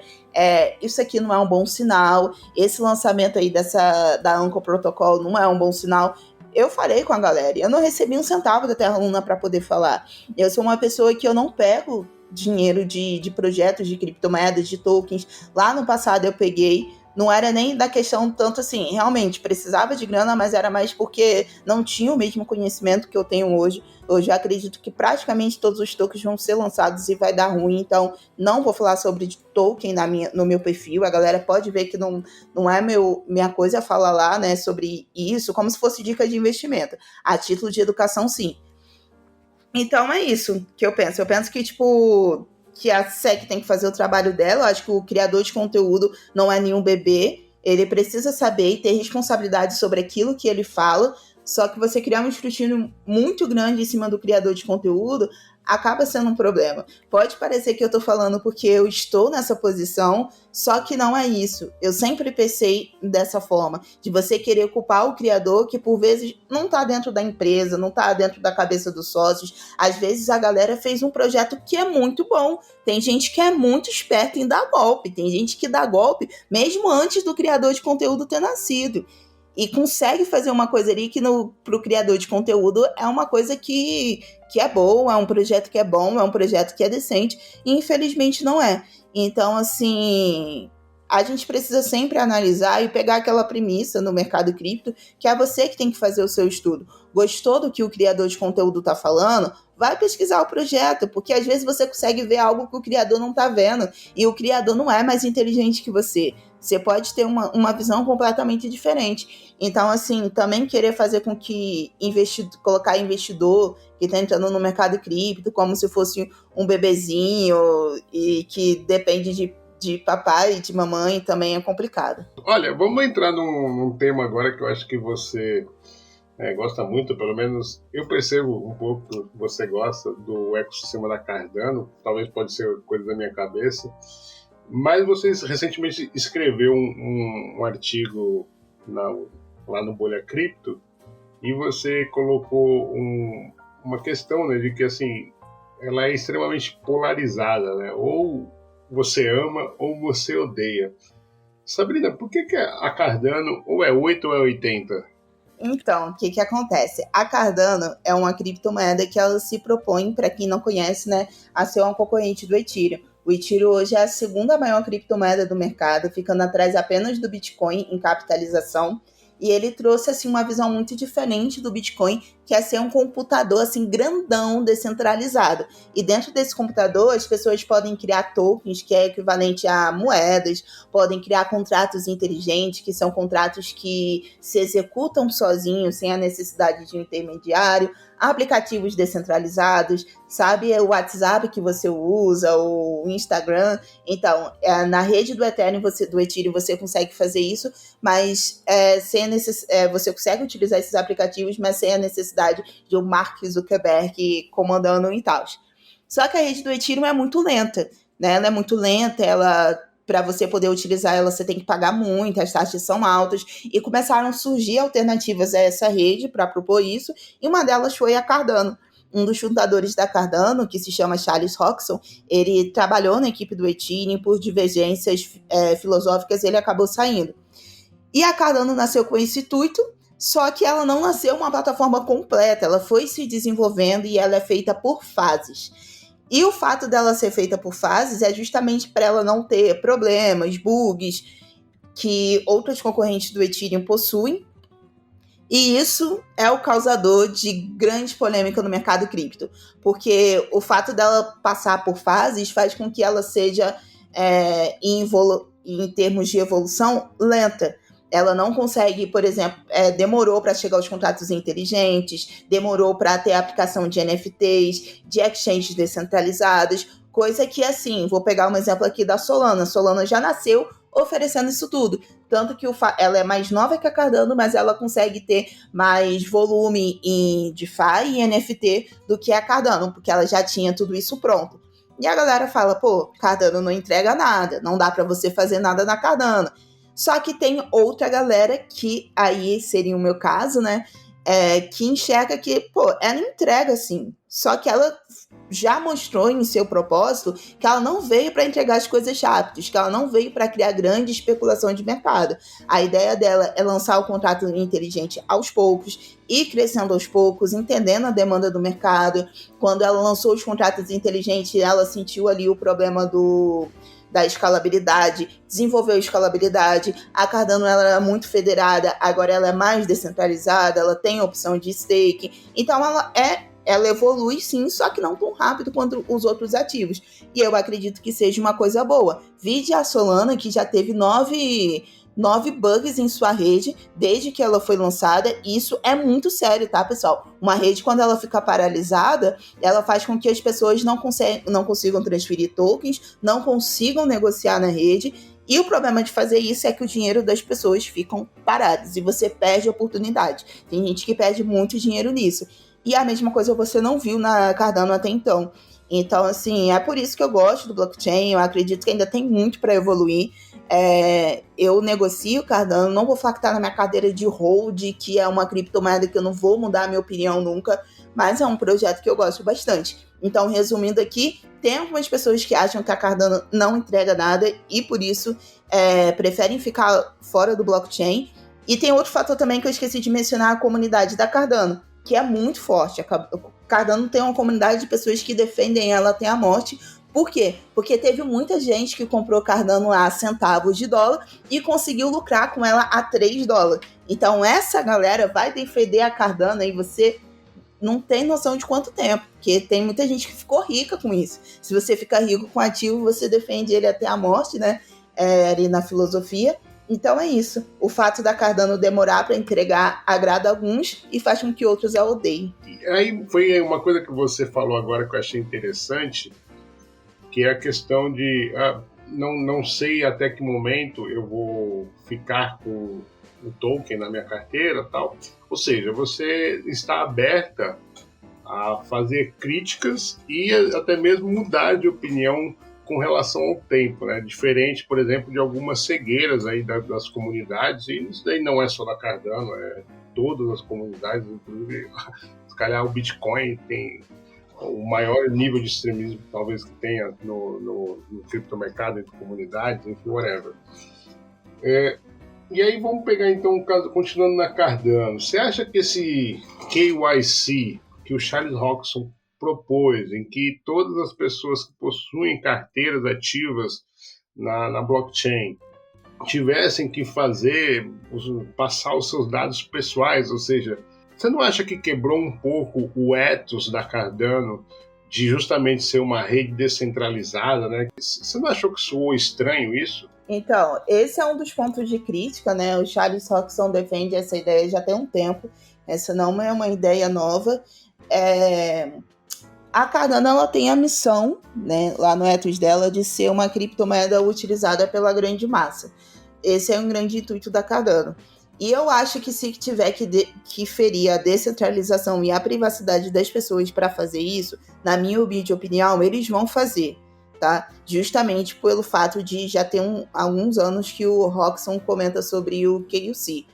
isso aqui não é um bom sinal, esse lançamento aí da Anchor Protocol não é um bom sinal. Eu falei com a galera, eu não recebi um centavo da Terra Luna para poder falar. Eu sou uma pessoa que eu não pego dinheiro de projetos de criptomoedas, de tokens. Lá no passado eu peguei, não era nem da questão tanto assim, realmente precisava de grana, mas era mais porque não tinha o mesmo conhecimento que eu tenho hoje. Hoje eu acredito que praticamente todos os tokens vão ser lançados e vai dar ruim, então não vou falar sobre token no meu perfil. A galera pode ver que não é minha coisa falar lá, né, sobre isso, como se fosse dica de investimento. A título de educação, sim. Então é isso que eu penso. Eu penso que, tipo, que a SEC tem que fazer o trabalho dela. Eu acho que o criador de conteúdo não é nenhum bebê. Ele precisa saber e ter responsabilidade sobre aquilo que ele fala. Só que você criar um escrutínio muito grande em cima do criador de conteúdo acaba sendo um problema. Pode parecer que eu tô falando porque eu estou nessa posição, só que não é isso. Eu sempre pensei dessa forma, de você querer culpar o criador que por vezes não tá dentro da empresa, não tá dentro da cabeça dos sócios. Às vezes a galera fez um projeto que é muito bom. Tem gente que é muito esperta em dar golpe, tem gente que dá golpe mesmo antes do criador de conteúdo ter nascido. E consegue fazer uma coisa ali que pro criador de conteúdo é uma coisa que é boa, é um projeto que é bom, é um projeto que é decente, e infelizmente não é. Então, assim, a gente precisa sempre analisar e pegar aquela premissa no mercado cripto, que é você que tem que fazer o seu estudo. Gostou do que o criador de conteúdo está falando? Vai pesquisar o projeto, porque às vezes você consegue ver algo que o criador não está vendo, e o criador não é mais inteligente que você. Você pode ter uma visão completamente diferente. Então, assim, também querer fazer com que colocar investidor que está entrando no mercado cripto como se fosse um bebezinho e que depende de papai e de mamãe também é complicado. Olha, vamos entrar num tema agora que eu acho que você gosta muito, pelo menos eu percebo um pouco que você gosta do ecossistema da Cardano, talvez pode ser coisa da minha cabeça, mas você recentemente escreveu um artigo lá no Bolha Cripto e você colocou uma questão, né, de que assim, ela é extremamente polarizada, né? Ou você ama ou você odeia. Sabrina, por que a Cardano ou é 8 ou é 80? Então, o que acontece? A Cardano é uma criptomoeda que ela se propõe, para quem não conhece, né, a ser uma concorrente do Ethereum. O Ethereum hoje é a segunda maior criptomoeda do mercado, ficando atrás apenas do Bitcoin em capitalização. E ele trouxe assim, uma visão muito diferente do Bitcoin, que é ser um computador assim, grandão, descentralizado. E dentro desse computador, as pessoas podem criar tokens, que é equivalente a moedas, podem criar contratos inteligentes, que são contratos que se executam sozinhos, sem a necessidade de um intermediário, aplicativos descentralizados, sabe, o WhatsApp que você usa, o Instagram. Então, na rede do Ethereum, do Ethereum, você consegue fazer isso, mas você consegue utilizar esses aplicativos, mas sem a necessidade de um Mark Zuckerberg comandando e tal. Só que a rede do Ethereum é muito lenta, né? Ela é muito lenta, para você poder utilizar ela, você tem que pagar muito, as taxas são altas, e começaram a surgir alternativas a essa rede para propor isso, e uma delas foi a Cardano. um dos fundadores da Cardano, que se chama Charles Hoskinson, ele trabalhou na equipe do Ethereum, por divergências filosóficas ele acabou saindo. E a Cardano nasceu com esse intuito, só que ela não nasceu uma plataforma completa, ela foi se desenvolvendo e ela é feita por fases. E o fato dela ser feita por fases é justamente para ela não ter problemas, bugs que outros concorrentes do Ethereum possuem. E isso é o causador de grande polêmica no mercado cripto, porque o fato dela passar por fases faz com que ela seja, em termos de evolução, lenta. Ela não consegue, por exemplo, demorou para chegar aos contratos inteligentes, demorou para ter a aplicação de NFTs, de exchanges descentralizadas, coisa que, assim, vou pegar um exemplo aqui da Solana. A Solana já nasceu oferecendo isso tudo. Tanto que ela é mais nova que a Cardano, mas ela consegue ter mais volume em DeFi e NFT do que a Cardano, porque ela já tinha tudo isso pronto. E a galera fala, pô, Cardano não entrega nada, não dá para você fazer nada na Cardano. Só que tem outra galera que, aí seria o meu caso, né, que enxerga que, pô, ela entrega sim, só que ela já mostrou em seu propósito que ela não veio para entregar as coisas rápidas, que ela não veio para criar grande especulação de mercado. A ideia dela é lançar o contrato inteligente aos poucos, ir crescendo aos poucos, entendendo a demanda do mercado. Quando ela lançou os contratos inteligentes, ela sentiu ali o problema da escalabilidade, desenvolveu a escalabilidade. A Cardano ela era muito federada, agora ela é mais descentralizada, ela tem a opção de stake. Então ela evolui sim, só que não tão rápido quanto os outros ativos. E eu acredito que seja uma coisa boa. Vide a Solana, que já teve 9 bugs em sua rede desde que ela foi lançada. Isso é muito sério, tá, pessoal? Uma rede, quando ela fica paralisada, ela faz com que as pessoas não consigam transferir tokens, não consigam negociar na rede. E o problema de fazer isso é que o dinheiro das pessoas ficam parados e você perde a oportunidade. Tem gente que perde muito dinheiro nisso. E a mesma coisa você não viu na Cardano até então. Então, assim, é por isso que eu gosto do blockchain. Eu acredito que ainda tem muito para evoluir. Eu negocio Cardano, não vou falar que tá na minha cadeira de hold, que é uma criptomoeda que eu não vou mudar a minha opinião nunca, mas é um projeto que eu gosto bastante. Então, resumindo aqui, tem algumas pessoas que acham que a Cardano não entrega nada e, por isso, preferem ficar fora do blockchain. E tem outro fator também que eu esqueci de mencionar, a comunidade da Cardano, que é muito forte. A Cardano tem uma comunidade de pessoas que defendem ela até a morte. Por quê? Porque teve muita gente que comprou Cardano a centavos de dólar e conseguiu lucrar com ela a $3. Então essa galera vai defender a Cardano e você não tem noção de quanto tempo, porque tem muita gente que ficou rica com isso. Se você fica rico com ativo, você defende ele até a morte, né? Ali na filosofia. Então é isso. O fato da Cardano demorar para entregar agrada alguns e faz com que outros a odeiem. Aí foi uma coisa que você falou agora que eu achei interessante, que é a questão de não sei até que momento eu vou ficar com o token na minha carteira, tal. Ou seja, você está aberta a fazer críticas e até mesmo mudar de opinião com relação ao tempo, né? Diferente, por exemplo, de algumas cegueiras aí das comunidades, e isso daí não é só da Cardano, é todas as comunidades, inclusive, se calhar o Bitcoin tem o maior nível de extremismo talvez que tenha no criptomercado, entre comunidades, enfim, whatever. E aí vamos pegar então o caso, continuando na Cardano. Você acha que esse KYC que o Charles Hoskinson propôs, em que todas as pessoas que possuem carteiras ativas na blockchain tivessem que passar os seus dados pessoais, ou seja, você não acha que quebrou um pouco o ethos da Cardano de justamente ser uma rede descentralizada, né? Você não achou que soou estranho isso? Então, esse é um dos pontos de crítica, né? O Charles Hoskinson defende essa ideia já tem um tempo. Essa não é uma ideia nova. A Cardano ela tem a missão, né, lá no ethos dela, de ser uma criptomoeda utilizada pela grande massa. Esse é um grande intuito da Cardano. E eu acho que se tiver que ferir a descentralização e a privacidade das pessoas para fazer isso, na minha humilde opinião, eles vão fazer, tá? Justamente pelo fato de já ter alguns anos que o Hoskinson comenta sobre o KYC.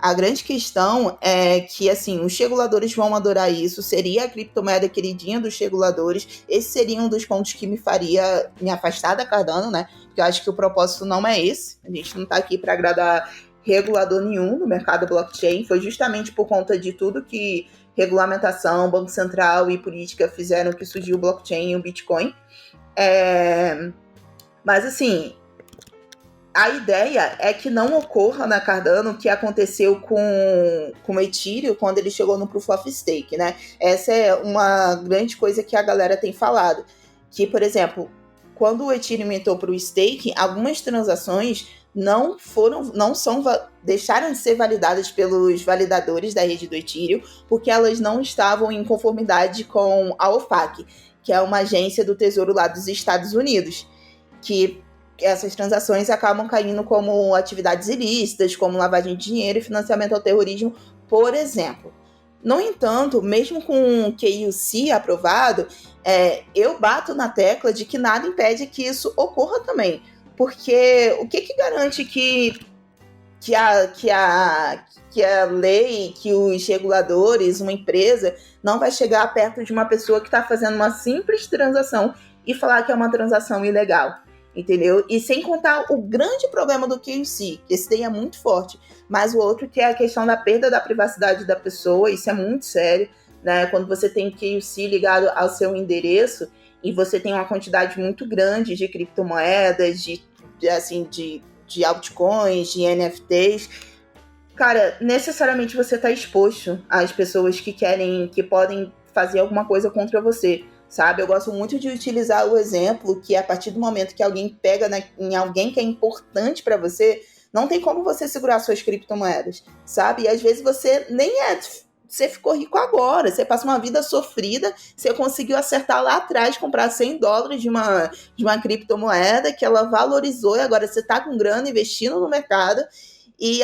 A grande questão é que, assim, os reguladores vão adorar isso, seria a criptomoeda queridinha dos reguladores, esse seria um dos pontos que me faria me afastar da Cardano, né? Porque eu acho que o propósito não é esse, a gente não está aqui para agradar regulador nenhum no mercado blockchain, foi justamente por conta de tudo que regulamentação, Banco Central e política fizeram que surgiu o blockchain e o Bitcoin. Mas, assim, a ideia é que não ocorra na Cardano o que aconteceu com o Ethereum quando ele chegou no Proof of Stake, né? Essa é uma grande coisa que a galera tem falado. Que, por exemplo, quando o Ethereum entrou para o stake, algumas transações deixaram de ser validadas pelos validadores da rede do Ethereum, porque elas não estavam em conformidade com a OFAC, que é uma agência do Tesouro lá dos Estados Unidos, que essas transações acabam caindo como atividades ilícitas, como lavagem de dinheiro e financiamento ao terrorismo, por exemplo. No entanto, mesmo com o KYC aprovado, eu bato na tecla de que nada impede que isso ocorra também. Porque o que garante que a lei, que os reguladores, uma empresa, não vai chegar perto de uma pessoa que está fazendo uma simples transação e falar que é uma transação ilegal? Entendeu? E sem contar o grande problema do KYC, que esse daí é muito forte, mas o outro que é a questão da perda da privacidade da pessoa, isso é muito sério, né? Quando você tem KYC ligado ao seu endereço e você tem uma quantidade muito grande de criptomoedas, de altcoins, de NFTs, cara, necessariamente você está exposto às pessoas que podem fazer alguma coisa contra você. Sabe? Eu gosto muito de utilizar o exemplo que a partir do momento que alguém pega em alguém que é importante para você, não tem como você segurar suas criptomoedas, sabe? E às vezes você você ficou rico agora, você passa uma vida sofrida, você conseguiu acertar lá atrás, comprar $100 de uma criptomoeda que ela valorizou e agora você está com grana investindo no mercado e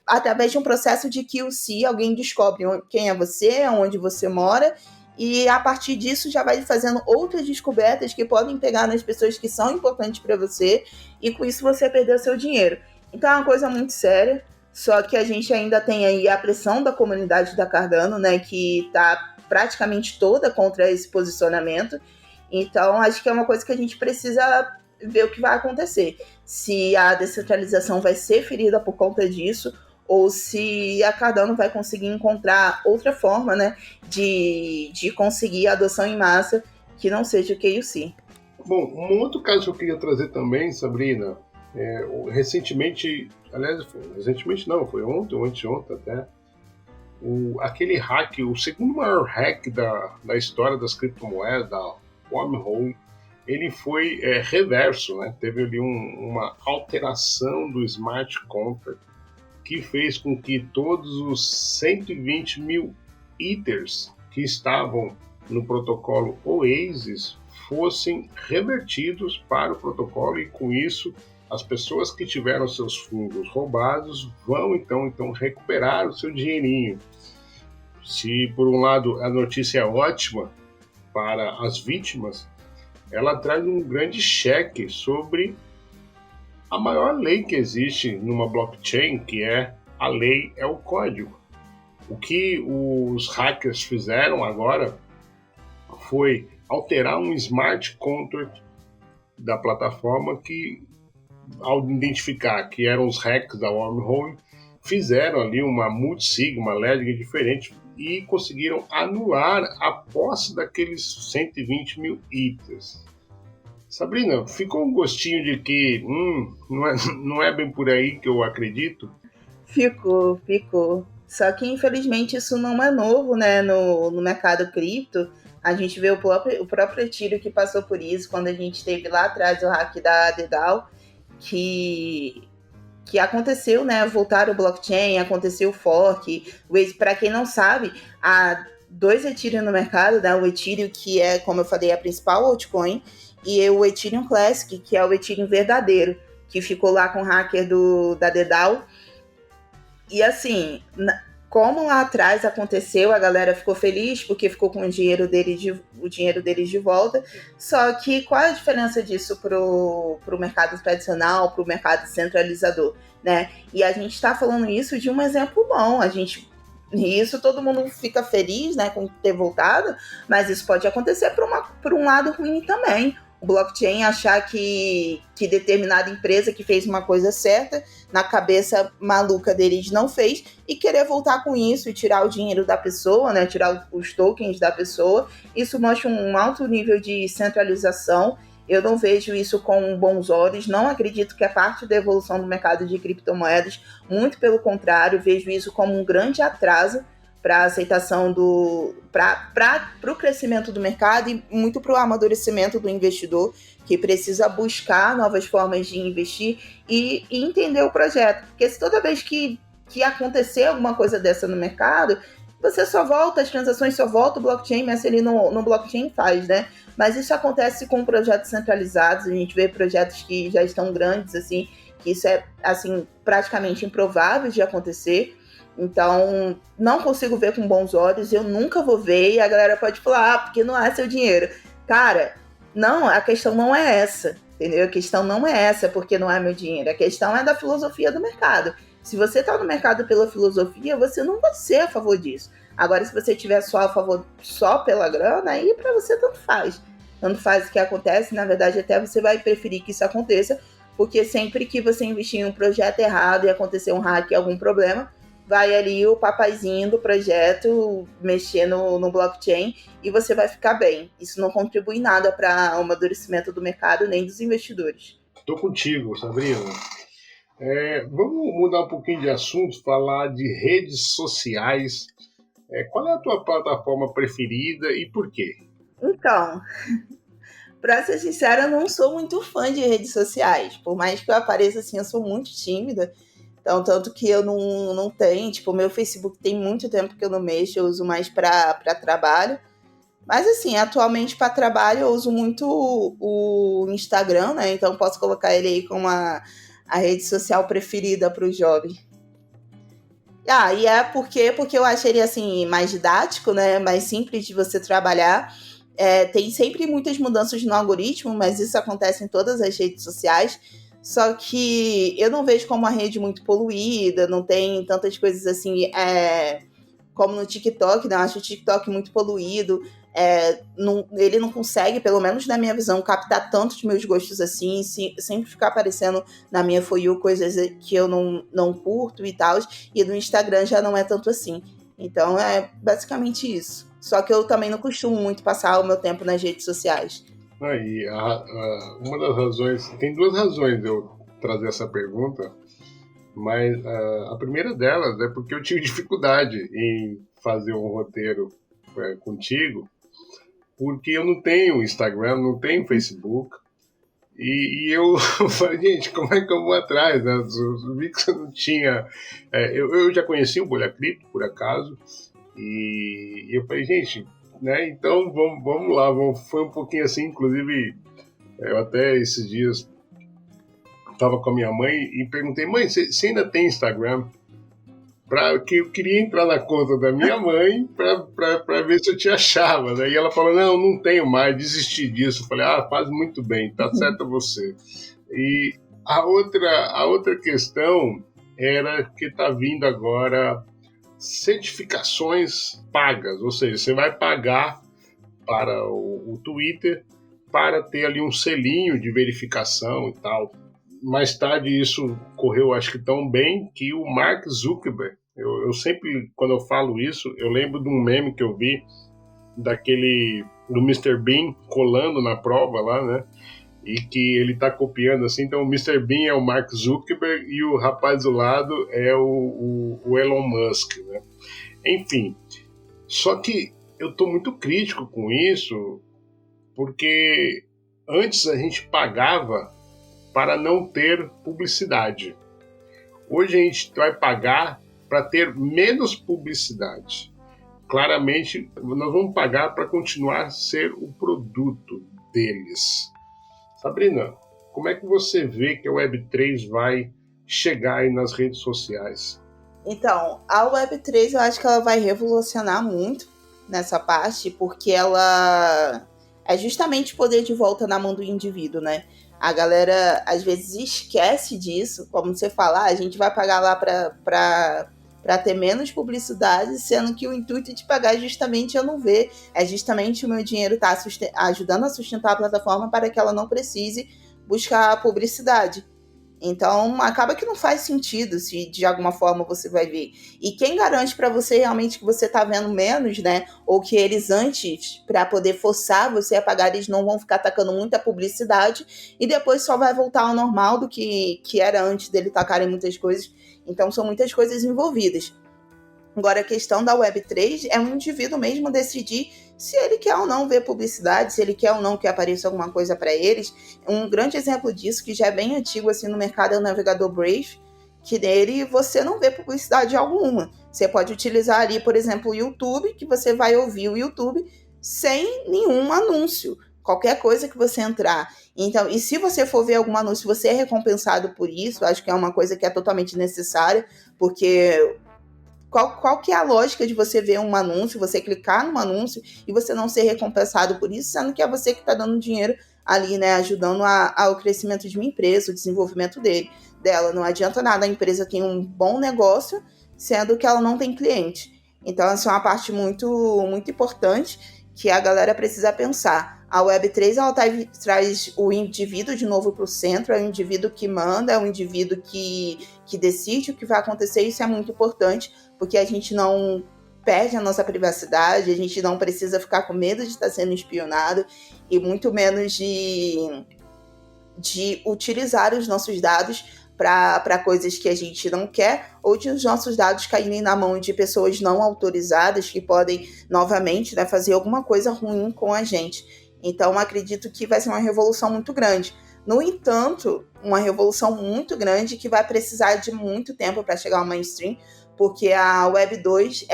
através de um processo de QC, alguém descobre quem é você, onde você mora, e a partir disso já vai fazendo outras descobertas que podem pegar nas pessoas que são importantes para você, e com isso você perdeu seu dinheiro. Então é uma coisa muito séria, só que a gente ainda tem aí a pressão da comunidade da Cardano, né, que está praticamente toda contra esse posicionamento. Então acho que é uma coisa que a gente precisa ver o que vai acontecer. Se a descentralização vai ser ferida por conta disso, ou se a Cardano vai conseguir encontrar outra forma, né, de conseguir a adoção em massa que não seja o KYC. Bom, um outro caso que eu queria trazer também, Sabrina, recentemente não, foi ontem ou anteontem até, aquele hack, o segundo maior hack da história das criptomoedas, da Wormhole, ele foi reverso, né? Teve ali uma alteração do smart contract que fez com que todos os 120 mil Ethers que estavam no protocolo Oasis fossem revertidos para o protocolo, e com isso as pessoas que tiveram seus fundos roubados vão então recuperar o seu dinheirinho. Se por um lado a notícia é ótima para as vítimas, ela traz um grande cheque sobre a maior lei que existe numa blockchain, que é a lei, é o código. O que os hackers fizeram agora foi alterar um smart contract da plataforma que, ao identificar que eram os hacks da Wormhole, fizeram ali uma multisig, uma ledger diferente, e conseguiram anular a posse daqueles 120 mil Ethers. Sabrina, ficou um gostinho de que não é bem por aí que eu acredito? Ficou. Só que, infelizmente, isso não é novo, né, no mercado cripto. A gente vê o próprio Ethereum que passou por isso, quando a gente teve lá atrás o hack da DAO, que aconteceu, né, voltaram o blockchain, aconteceu o fork. Para quem não sabe, há 2 Ethereum no mercado, né, o Ethereum que é, como eu falei, a principal altcoin, e o Ethereum Classic, que é o Ethereum verdadeiro, que ficou lá com o hacker da DAO. E assim, como lá atrás aconteceu, a galera ficou feliz porque ficou com o dinheiro deles de volta. Só que qual é a diferença disso pro mercado tradicional, pro mercado centralizador? né? E a gente está falando isso de um exemplo bom. Isso todo mundo fica feliz, né, com ter voltado, mas isso pode acontecer por um lado ruim também. O blockchain achar que determinada empresa que fez uma coisa certa, na cabeça maluca deles não fez, e querer voltar com isso e tirar o dinheiro da pessoa, né, tirar os tokens da pessoa. Isso mostra um alto nível de centralização. Eu não vejo isso com bons olhos, não acredito que é parte da evolução do mercado de criptomoedas, muito pelo contrário, vejo isso como um grande atraso para a aceitação para o crescimento do mercado e muito para o amadurecimento do investidor, que precisa buscar novas formas de investir e entender o projeto. Porque se toda vez que acontecer alguma coisa dessa no mercado, você só volta, as transações só voltam, o blockchain, mas ali no blockchain faz, né? Mas isso acontece com projetos centralizados, a gente vê projetos que já estão grandes, assim, que isso é, assim, praticamente improvável de acontecer. Então, não consigo ver com bons olhos, eu nunca vou ver, e a galera pode falar, porque não é seu dinheiro. Cara, não, a questão não é essa, entendeu? A questão não é essa, porque não é meu dinheiro, a questão é da filosofia do mercado. Se você está no mercado pela filosofia, você não vai ser a favor disso. Agora, se você estiver só a favor, só pela grana, aí para você tanto faz. Tanto faz o que acontece, na verdade até você vai preferir que isso aconteça, porque sempre que você investir em um projeto errado e acontecer um hack, algum problema, vai ali o papaizinho do projeto mexer no blockchain e você vai ficar bem. Isso não contribui nada para o amadurecimento do mercado nem dos investidores. Estou contigo, Sabrina. Vamos mudar um pouquinho de assunto, falar de redes sociais. Qual é a tua plataforma preferida e por quê? Então, pra ser sincera, eu não sou muito fã de redes sociais. Por mais que eu apareça assim, eu sou muito tímida. Então, tanto que eu não tenho. Tipo, o meu Facebook tem muito tempo que eu não mexo, eu uso mais pra trabalho. Mas, assim, atualmente para trabalho eu uso muito o Instagram, né? Então, posso colocar ele aí como a rede social preferida para o jovem. E é porque eu achei ele, assim, mais didático, né? Mais simples de você trabalhar. Tem sempre muitas mudanças no algoritmo, mas isso acontece em todas as redes sociais. Só que eu não vejo como uma rede muito poluída, não tem tantas coisas assim, como no TikTok, né? Eu acho o TikTok muito poluído. Ele não consegue, pelo menos na minha visão, captar tanto os meus gostos assim, sempre ficar aparecendo na minha For You coisas que eu não curto e tal, e no Instagram já não é tanto assim. Então é basicamente isso. Só que eu também não costumo muito passar o meu tempo nas redes sociais. Uma das razões, tem duas razões de eu trazer essa pergunta, mas a primeira delas é porque eu tive dificuldade em fazer um roteiro contigo, porque eu não tenho Instagram, não tenho Facebook, e eu falei, gente, como é que eu vou atrás? Né? Eu vi que você não tinha... eu já conheci o Bolha Cripto, por acaso, e eu falei, gente, né, então vamos lá, foi um pouquinho assim, inclusive, eu até esses dias estava com a minha mãe e perguntei, mãe, você ainda tem Instagram? Que eu queria entrar na conta da minha mãe para ver se eu te achava, né? E ela falou, não tenho mais, desisti disso. Eu falei, faz muito bem, tá certo você. E a outra questão era que tá vindo agora certificações pagas, ou seja, você vai pagar para o Twitter para ter ali um selinho de verificação e tal. Mais tarde isso correu, acho que tão bem, que o Mark Zuckerberg, eu sempre, quando eu falo isso, eu lembro de um meme que eu vi do Mr. Bean colando na prova lá, né? E que ele tá copiando assim, então o Mr. Bean é o Mark Zuckerberg e o rapaz do lado é o Elon Musk, né? Enfim, só que eu tô muito crítico com isso, porque antes a gente pagava para não ter publicidade. Hoje a gente vai pagar para ter menos publicidade. Claramente, nós vamos pagar para continuar a ser o produto deles. Sabrina, como é que você vê que a Web3 vai chegar aí nas redes sociais? Então, a Web3 eu acho que ela vai revolucionar muito nessa parte, porque ela é justamente o poder de volta na mão do indivíduo, né? A galera às vezes esquece disso, como você fala, a gente vai pagar lá para ter menos publicidade, sendo que o intuito de pagar é justamente eu não ver, é justamente o meu dinheiro estar ajudando a sustentar a plataforma para que ela não precise buscar publicidade. Então, acaba que não faz sentido se de alguma forma você vai ver. E quem garante para você realmente que você está vendo menos, né? Ou que eles antes, para poder forçar você a pagar, eles não vão ficar atacando muita publicidade e depois só vai voltar ao normal do que era antes dele tacarem muitas coisas. Então, são muitas coisas envolvidas. Agora, a questão da Web3 é um indivíduo mesmo decidir se ele quer ou não ver publicidade, se ele quer ou não que apareça alguma coisa para eles. Um grande exemplo disso, que já é bem antigo assim, no mercado, é o navegador Brave, que nele você não vê publicidade alguma. Você pode utilizar ali, por exemplo, o YouTube, que você vai ouvir o YouTube sem nenhum anúncio. Qualquer coisa que você entrar. Então, e se você for ver algum anúncio, você é recompensado por isso. Acho que é uma coisa que é totalmente necessária, porque qual que é a lógica de você ver um anúncio, você clicar num anúncio e você não ser recompensado por isso, sendo que é você que está dando dinheiro ali, né, ajudando ao crescimento de uma empresa, o desenvolvimento dela. Não adianta nada a empresa ter um bom negócio, sendo que ela não tem cliente. Então, essa é uma parte muito, muito importante que a galera precisa pensar. A Web3 ela traz o indivíduo de novo para o centro, é o indivíduo que manda, é o indivíduo que decide o que vai acontecer. Isso é muito importante, porque a gente não perde a nossa privacidade, a gente não precisa ficar com medo de estar sendo espionado e muito menos de utilizar os nossos dados para coisas que a gente não quer, ou de os nossos dados caírem na mão de pessoas não autorizadas que podem, novamente, né, fazer alguma coisa ruim com a gente. Então, acredito que vai ser uma revolução muito grande. No entanto, uma revolução muito grande que vai precisar de muito tempo para chegar ao mainstream, porque a Web 2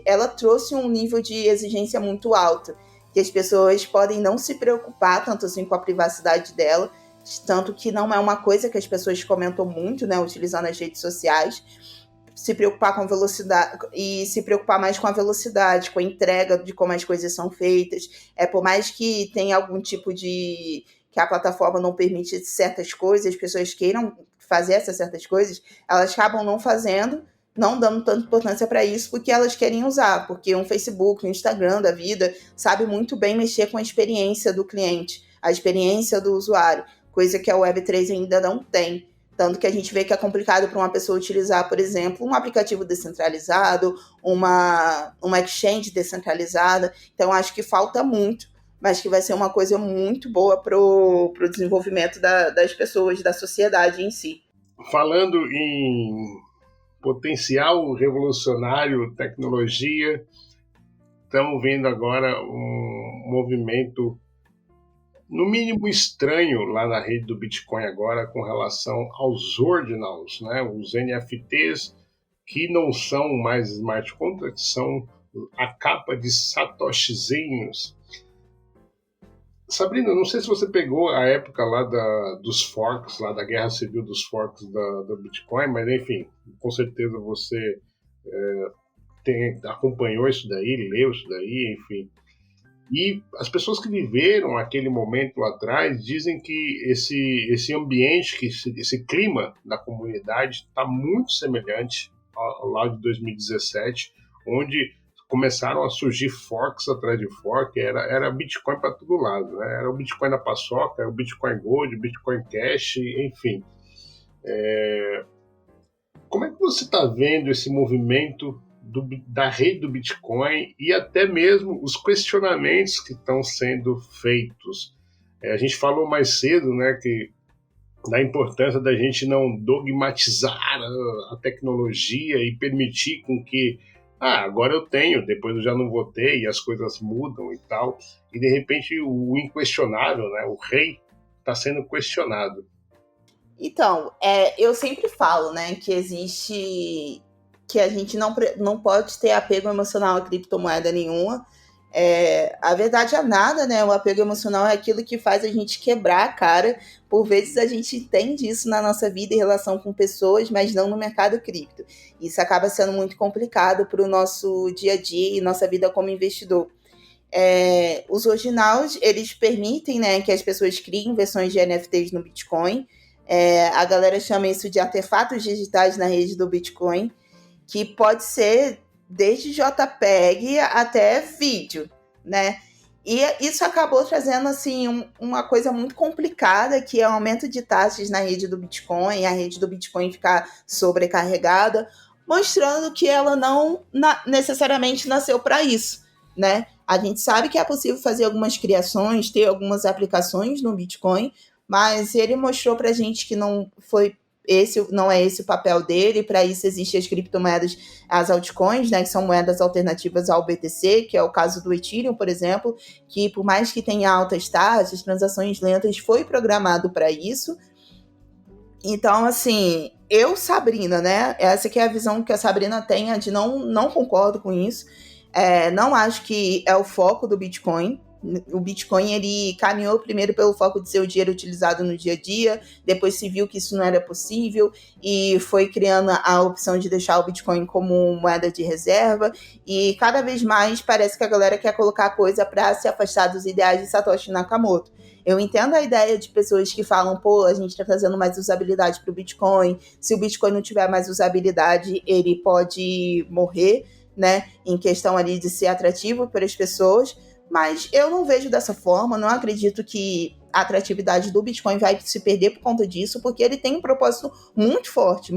ela trouxe um nível de exigência muito alto, que as pessoas podem não se preocupar tanto assim com a privacidade dela, tanto que não é uma coisa que as pessoas comentam muito, né, utilizando as redes sociais, se preocupar com velocidade e se preocupar mais com a velocidade, com a entrega de como as coisas são feitas. Por mais que tenha algum tipo de que a plataforma não permite certas coisas, as pessoas queiram fazer essas certas coisas, elas acabam não fazendo, não dando tanta importância para isso, porque elas querem usar, porque um Facebook, um Instagram da vida, sabe muito bem mexer com a experiência do cliente, a experiência do usuário, coisa que a Web3 ainda não tem. Tanto que a gente vê que é complicado para uma pessoa utilizar, por exemplo, um aplicativo descentralizado, uma exchange descentralizada. Então, acho que falta muito, mas que vai ser uma coisa muito boa para o desenvolvimento das pessoas, da sociedade em si. Falando em potencial revolucionário, tecnologia, estamos vendo agora um movimento no mínimo estranho lá na rede do Bitcoin agora com relação aos ordinals, né? Os NFTs que não são mais smart contracts, são a capa de satoshizinhos. Sabrina, não sei se você pegou a época lá dos forks, lá da guerra civil dos forks do Bitcoin, mas enfim, com certeza você acompanhou isso daí, leu isso daí, enfim. E as pessoas que viveram aquele momento lá atrás dizem que esse ambiente, esse clima da comunidade está muito semelhante ao lá de 2017, onde começaram a surgir forks atrás de fork, era Bitcoin para todo lado, né? Era o Bitcoin da paçoca, era o Bitcoin Gold, o Bitcoin Cash, enfim. Como é que você está vendo esse movimento da rede do Bitcoin e até mesmo os questionamentos que estão sendo feitos? A gente falou mais cedo, né, que da importância da gente não dogmatizar a tecnologia e permitir com que agora eu tenho, depois eu já não vou ter e as coisas mudam e tal, e de repente o inquestionável, né, o rei, está sendo questionado. Então, eu sempre falo, né, que existe, que a gente não pode ter apego emocional a criptomoeda nenhuma. A verdade é nada, né? O apego emocional é aquilo que faz a gente quebrar a cara. Por vezes a gente entende isso na nossa vida em relação com pessoas, mas não no mercado cripto. Isso acaba sendo muito complicado para o nosso dia a dia e nossa vida como investidor. Os ordinals, eles permitem, né, que as pessoas criem versões de NFTs no Bitcoin. A galera chama isso de artefatos digitais na rede do Bitcoin, que pode ser desde JPEG até vídeo, né? E isso acabou trazendo, assim, uma coisa muito complicada, que é o aumento de taxas na rede do Bitcoin, a rede do Bitcoin ficar sobrecarregada, mostrando que ela não necessariamente nasceu para isso, né? A gente sabe que é possível fazer algumas criações, ter algumas aplicações no Bitcoin, mas ele mostrou para a gente que não é esse o papel dele. Para isso existem as criptomoedas, as altcoins, né, que são moedas alternativas ao BTC, que é o caso do Ethereum, por exemplo, que por mais que tenha altas taxas, transações lentas, foi programado para isso. Então, assim, Sabrina, né, essa que é a visão que a Sabrina tem, de não concordo com isso, não acho que é o foco do Bitcoin. O Bitcoin, ele caminhou primeiro pelo foco de ser o dinheiro utilizado no dia a dia, depois se viu que isso não era possível e foi criando a opção de deixar o Bitcoin como moeda de reserva, e cada vez mais parece que a galera quer colocar coisa para se afastar dos ideais de Satoshi Nakamoto. Eu entendo a ideia de pessoas que falam, a gente está trazendo mais usabilidade para o Bitcoin, se o Bitcoin não tiver mais usabilidade, ele pode morrer, né, em questão ali de ser atrativo para as pessoas. Mas eu não vejo dessa forma, não acredito que a atratividade do Bitcoin vai se perder por conta disso, porque ele tem um propósito muito forte,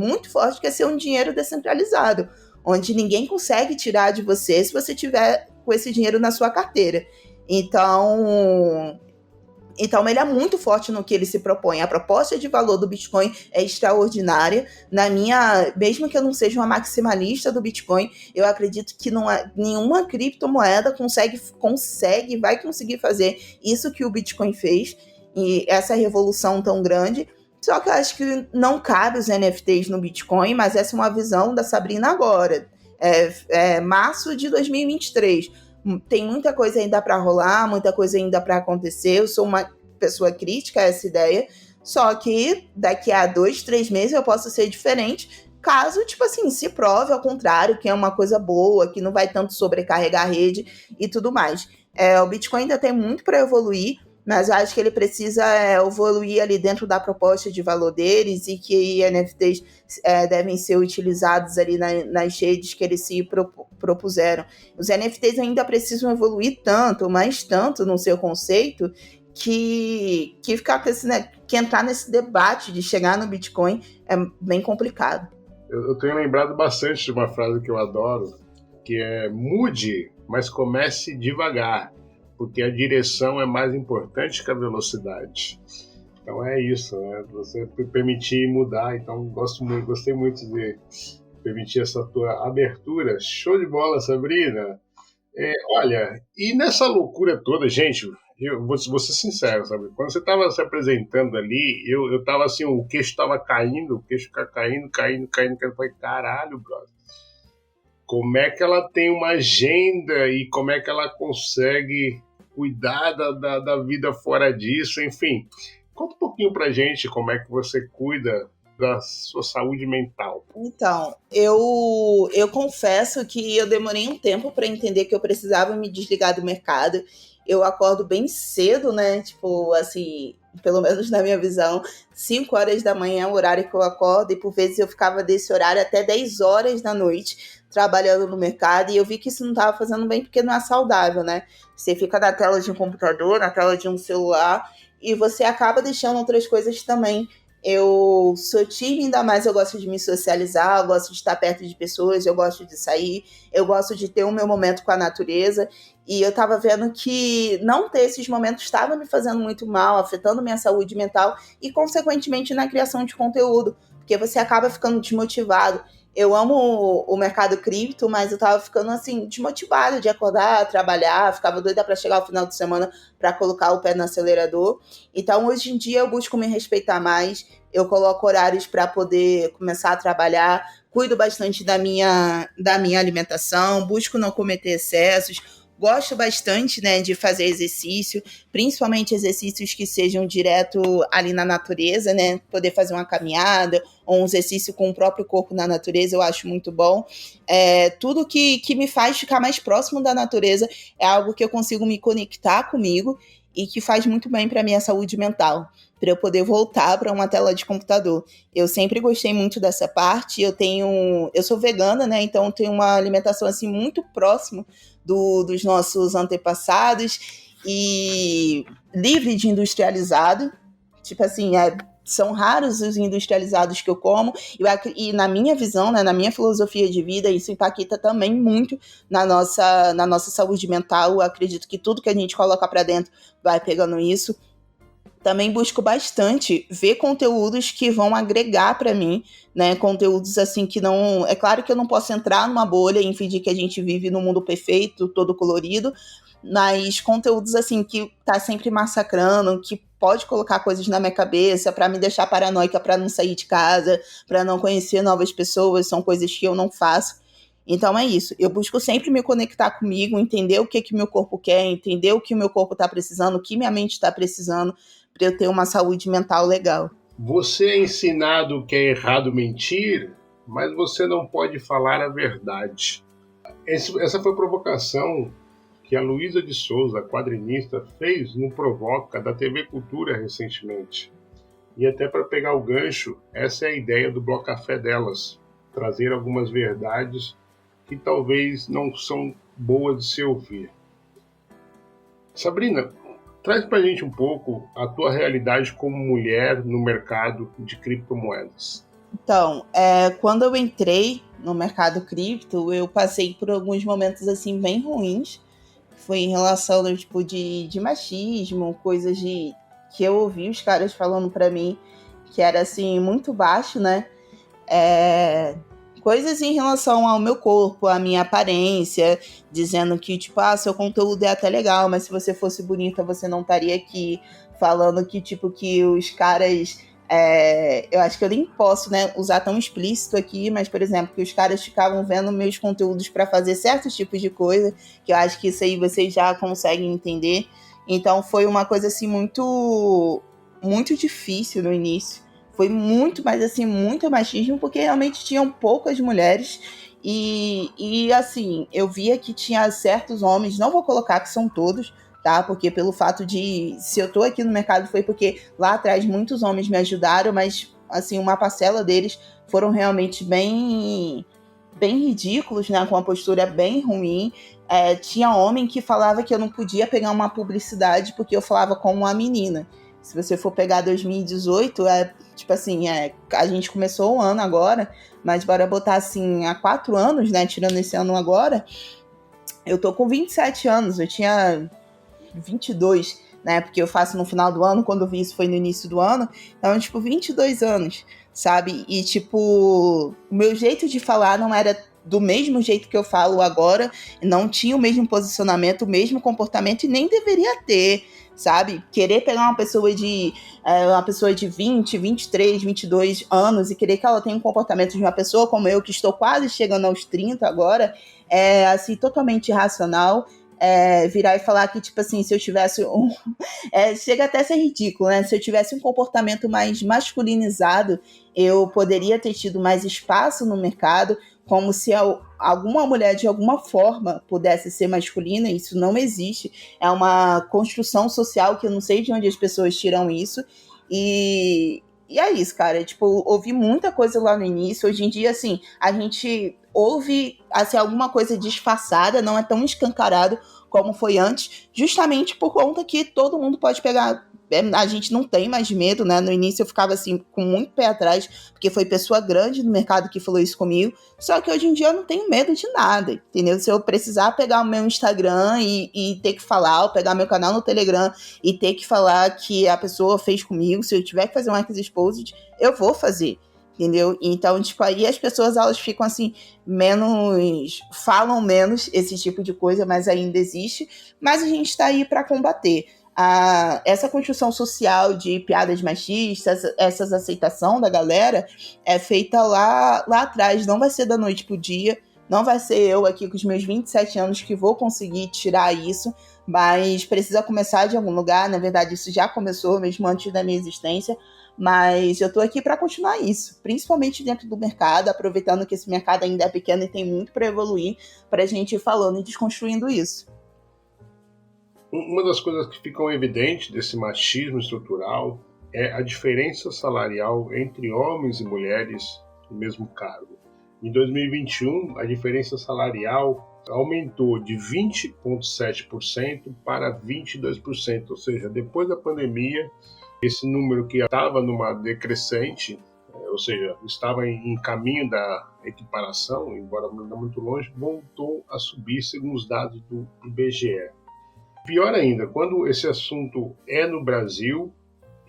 que é ser um dinheiro descentralizado, onde ninguém consegue tirar de você se você tiver com esse dinheiro na sua carteira. Então ele é muito forte no que ele se propõe. A proposta de valor do Bitcoin é extraordinária. Mesmo que eu não seja uma maximalista do Bitcoin, eu acredito que nenhuma criptomoeda vai conseguir fazer isso que o Bitcoin fez, e essa revolução tão grande. Só que eu acho que não cabe os NFTs no Bitcoin, mas essa é uma visão da Sabrina agora. Março de 2023. Tem muita coisa ainda para rolar, muita coisa ainda para acontecer. Eu sou uma pessoa crítica a essa ideia, só que daqui a 2, 3 meses eu posso ser diferente, caso, se prove ao contrário, que é uma coisa boa, que não vai tanto sobrecarregar a rede e tudo mais. O Bitcoin ainda tem muito para evoluir, mas eu acho que ele precisa evoluir ali dentro da proposta de valor deles, e que NFTs devem ser utilizados ali nas redes que eles se propuseram. Os NFTs ainda precisam evoluir tanto, mas tanto no seu conceito, que ficar com que entrar nesse debate de chegar no Bitcoin é bem complicado. Eu tenho lembrado bastante de uma frase que eu adoro, que é: mude, mas comece devagar, porque a direção é mais importante que a velocidade. Então é isso, né? Você permitir mudar. Então gostei muito de permitir essa tua abertura. Show de bola, Sabrina. Olha, e nessa loucura toda, gente, eu vou ser sincero, sabe? Quando você estava se apresentando ali, eu estava assim, o queixo estava caindo, o queixo caindo. Eu falei, caralho, brother. Como é que ela tem uma agenda e como é que ela consegue cuidar da vida fora disso, enfim. Conta um pouquinho pra gente como é que você cuida da sua saúde mental. Então, eu confesso que eu demorei um tempo para entender que eu precisava me desligar do mercado. Eu acordo bem cedo, né? Pelo menos na minha visão, 5 horas da manhã é o horário que eu acordo, e por vezes eu ficava desse horário até 10 horas da noite trabalhando no mercado, e eu vi que isso não estava fazendo bem, porque não é saudável, né? Você fica na tela de um computador, na tela de um celular, e você acaba deixando outras coisas também. Eu sou tímida, mas eu gosto de me socializar, eu gosto de estar perto de pessoas, eu gosto de sair, eu gosto de ter o meu momento com a natureza, e eu estava vendo que não ter esses momentos estava me fazendo muito mal, afetando minha saúde mental e, consequentemente, na criação de conteúdo, porque você acaba ficando desmotivado. Eu amo o mercado cripto, mas eu tava ficando assim, desmotivada de acordar, trabalhar, ficava doida para chegar ao final de semana para colocar o pé no acelerador. Então, hoje em dia, eu busco me respeitar mais, eu coloco horários para poder começar a trabalhar, cuido bastante da minha alimentação, busco não cometer excessos, gosto bastante, né, de fazer exercício, principalmente exercícios que sejam direto ali na natureza, né, poder fazer uma caminhada ou um exercício com o próprio corpo na natureza, eu acho muito bom. Tudo que me faz ficar mais próximo da natureza é algo que eu consigo me conectar comigo e que faz muito bem para a minha saúde mental, para eu poder voltar para uma tela de computador. Eu sempre gostei muito dessa parte, eu sou vegana, né, então eu tenho uma alimentação assim muito próxima dos nossos antepassados e livre de industrializado. Tipo assim, são raros os industrializados que eu como, e na minha visão, né, na minha filosofia de vida, isso impacta também muito na nossa saúde mental. Eu acredito que tudo que a gente coloca para dentro vai pegando isso. Também busco bastante ver conteúdos que vão agregar para mim, né? Conteúdos assim que não... É claro que eu não posso entrar numa bolha e fingir que a gente vive num mundo perfeito, todo colorido, mas conteúdos assim que tá sempre massacrando, que pode colocar coisas na minha cabeça para me deixar paranoica, para não sair de casa, para não conhecer novas pessoas, são coisas que eu não faço. Então é isso, eu busco sempre me conectar comigo, entender o que meu corpo quer, entender o que o meu corpo está precisando, o que minha mente está precisando, para eu ter uma saúde mental legal. Você é ensinado que é errado mentir, mas você não pode falar a verdade. Essa foi a provocação que a Luísa de Souza, quadrinista, fez no Provoca da TV Cultura recentemente. E até para pegar o gancho, essa é a ideia do Bloco Café delas, trazer algumas verdades que talvez não são boas de se ouvir. Sabrina, traz pra gente um pouco a tua realidade como mulher no mercado de criptomoedas. Então, quando eu entrei no mercado cripto, eu passei por alguns momentos assim bem ruins. Foi em relação tipo, de machismo, coisas que eu ouvi os caras falando pra mim que era assim muito baixo, né? Coisas em relação ao meu corpo, à minha aparência, dizendo que, tipo, seu conteúdo é até legal, mas se você fosse bonita, você não estaria aqui. Falando que, tipo, que os caras... eu acho que eu nem posso, né, usar tão explícito aqui, mas, por exemplo, que os caras ficavam vendo meus conteúdos para fazer certos tipos de coisa, que eu acho que isso aí vocês já conseguem entender. Então, foi uma coisa, assim, muito, muito difícil no início. Foi muito, mas assim, muito machismo, porque realmente tinham poucas mulheres e assim, eu via que tinha certos homens, não vou colocar que são todos, tá? Porque pelo fato de, se eu tô aqui no mercado foi porque lá atrás muitos homens me ajudaram, mas assim, uma parcela deles foram realmente bem ridículos, né? Com uma postura bem ruim. Tinha homem que falava que eu não podia pegar uma publicidade porque eu falava como uma menina. Se você for pegar 2018, tipo assim, a gente começou o ano agora, mas bora botar assim, há 4 anos, né, tirando esse ano agora, eu tô com 27 anos, eu tinha 22, né, porque eu faço no final do ano, quando eu vi isso foi no início do ano, então, tipo, 22 anos, sabe, e tipo, o meu jeito de falar não era do mesmo jeito que eu falo agora, não tinha o mesmo posicionamento, o mesmo comportamento e nem deveria ter, sabe? Querer pegar uma pessoa de 20, 23, 22 anos e querer que ela tenha um comportamento de uma pessoa como eu, que estou quase chegando aos 30 agora, é assim, totalmente irracional. Virar e falar que, tipo assim, se eu tivesse chega até a ser ridículo, né? Se eu tivesse um comportamento mais masculinizado, eu poderia ter tido mais espaço no mercado, como se alguma mulher de alguma forma pudesse ser masculina. Isso não existe, é uma construção social que eu não sei de onde as pessoas tiram isso, e é isso, cara, tipo, ouvi muita coisa lá no início. Hoje em dia, assim, a gente ouve assim, alguma coisa disfarçada, não é tão escancarado como foi antes, justamente por conta que todo mundo pode pegar. A gente não tem mais medo, né? No início eu ficava assim, com muito pé atrás, porque foi pessoa grande no mercado que falou isso comigo, só que hoje em dia eu não tenho medo de nada, entendeu? Se eu precisar pegar o meu Instagram e ter que falar, ou pegar meu canal no Telegram e ter que falar que a pessoa fez comigo, se eu tiver que fazer um Exposed, eu vou fazer, entendeu? Então, tipo, aí as pessoas, elas ficam assim, falam menos esse tipo de coisa, mas ainda existe, mas a gente tá aí para combater. Essa construção social de piadas machistas, essa aceitação da galera é feita lá atrás, não vai ser da noite pro dia, Não vai ser eu aqui com os meus 27 anos que vou conseguir tirar isso, mas precisa começar de algum lugar. Na verdade, isso já começou mesmo antes da minha existência, mas eu tô aqui para continuar isso, principalmente dentro do mercado, aproveitando que esse mercado ainda é pequeno e tem muito para evoluir, para a gente ir falando e desconstruindo isso. Uma das coisas que ficam evidentes desse machismo estrutural é a diferença salarial entre homens e mulheres no mesmo cargo. Em 2021, a diferença salarial aumentou de 20,7% para 22%, ou seja, depois da pandemia, esse número que estava numa decrescente, ou seja, estava em caminho da equiparação, embora não muito longe, voltou a subir segundo os dados do IBGE. Pior ainda, quando esse assunto é no Brasil,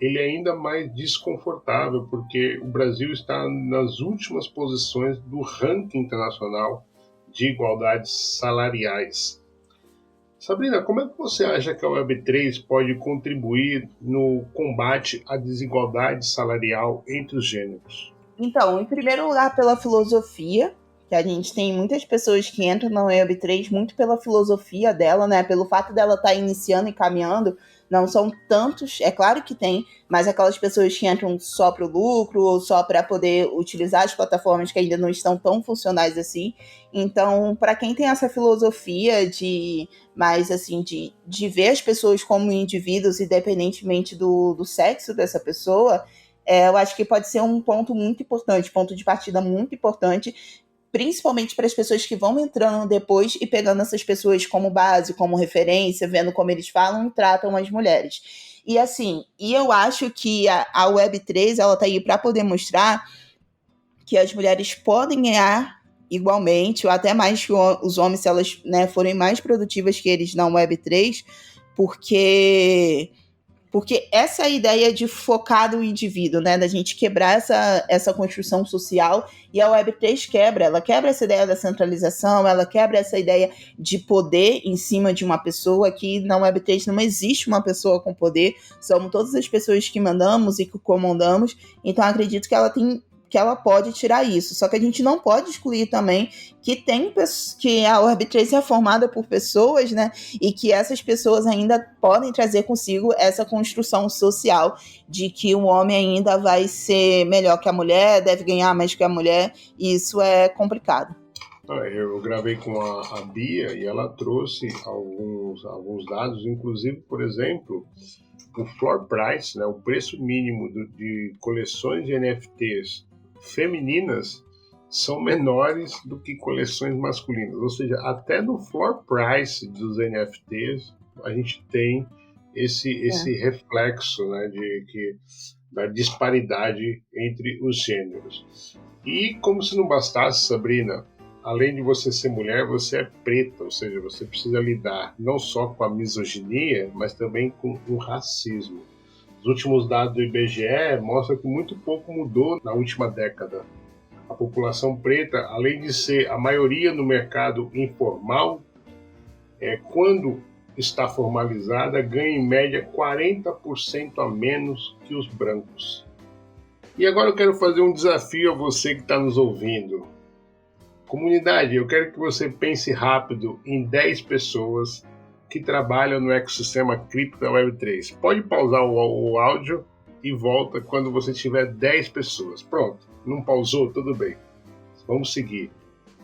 ele é ainda mais desconfortável, porque o Brasil está nas últimas posições do ranking internacional de igualdades salariais. Sabrina, como é que você acha que a Web3 pode contribuir no combate à desigualdade salarial entre os gêneros? Então, em primeiro lugar, pela filosofia, que a gente tem muitas pessoas que entram na Web3 muito pela filosofia dela, né? Pelo fato dela estar iniciando e caminhando, não são tantos, é claro que tem, mas aquelas pessoas que entram só para o lucro ou só para poder utilizar as plataformas que ainda não estão tão funcionais assim. Então, para quem tem essa filosofia de mais assim de ver as pessoas como indivíduos, independentemente do sexo dessa pessoa, eu acho que pode ser um ponto muito importante, ponto de partida muito importante, principalmente para as pessoas que vão entrando depois e pegando essas pessoas como base, como referência, vendo como eles falam e tratam as mulheres. E assim, eu acho que a Web3 ela está aí para poder mostrar que as mulheres podem ganhar igualmente, ou até mais que os homens, se elas, né, forem mais produtivas que eles na Web3, porque essa ideia de focar no indivíduo, né, da gente quebrar essa construção social, e a Web3 ela quebra essa ideia da centralização, ela quebra essa ideia de poder em cima de uma pessoa, que na Web3 não existe uma pessoa com poder, somos todas as pessoas que mandamos e que comandamos, então acredito que ela pode tirar isso, só que a gente não pode excluir também que a Web3 é formada por pessoas, né, e que essas pessoas ainda podem trazer consigo essa construção social de que o homem ainda vai ser melhor que a mulher, deve ganhar mais que a mulher, e isso é complicado. Eu gravei com a Bia e ela trouxe alguns dados, inclusive, por exemplo, o floor price, né, o preço mínimo de coleções de NFTs femininas são menores do que coleções masculinas, ou seja, até no floor price dos NFTs a gente tem esse reflexo, né, da disparidade entre os gêneros. E como se não bastasse, Sabrina, além de você ser mulher, você é preta, ou seja, você precisa lidar não só com a misoginia, mas também com o racismo. Os últimos dados do IBGE mostram que muito pouco mudou na última década. A população preta, além de ser a maioria no mercado informal, quando está formalizada, ganha em média 40% a menos que os brancos. E agora eu quero fazer um desafio a você que está nos ouvindo. Comunidade, eu quero que você pense rápido em 10 pessoas que trabalham no ecossistema cripto da Web3. Pode pausar o áudio e volta quando você tiver 10 pessoas. Pronto, não pausou? Tudo bem. Vamos seguir.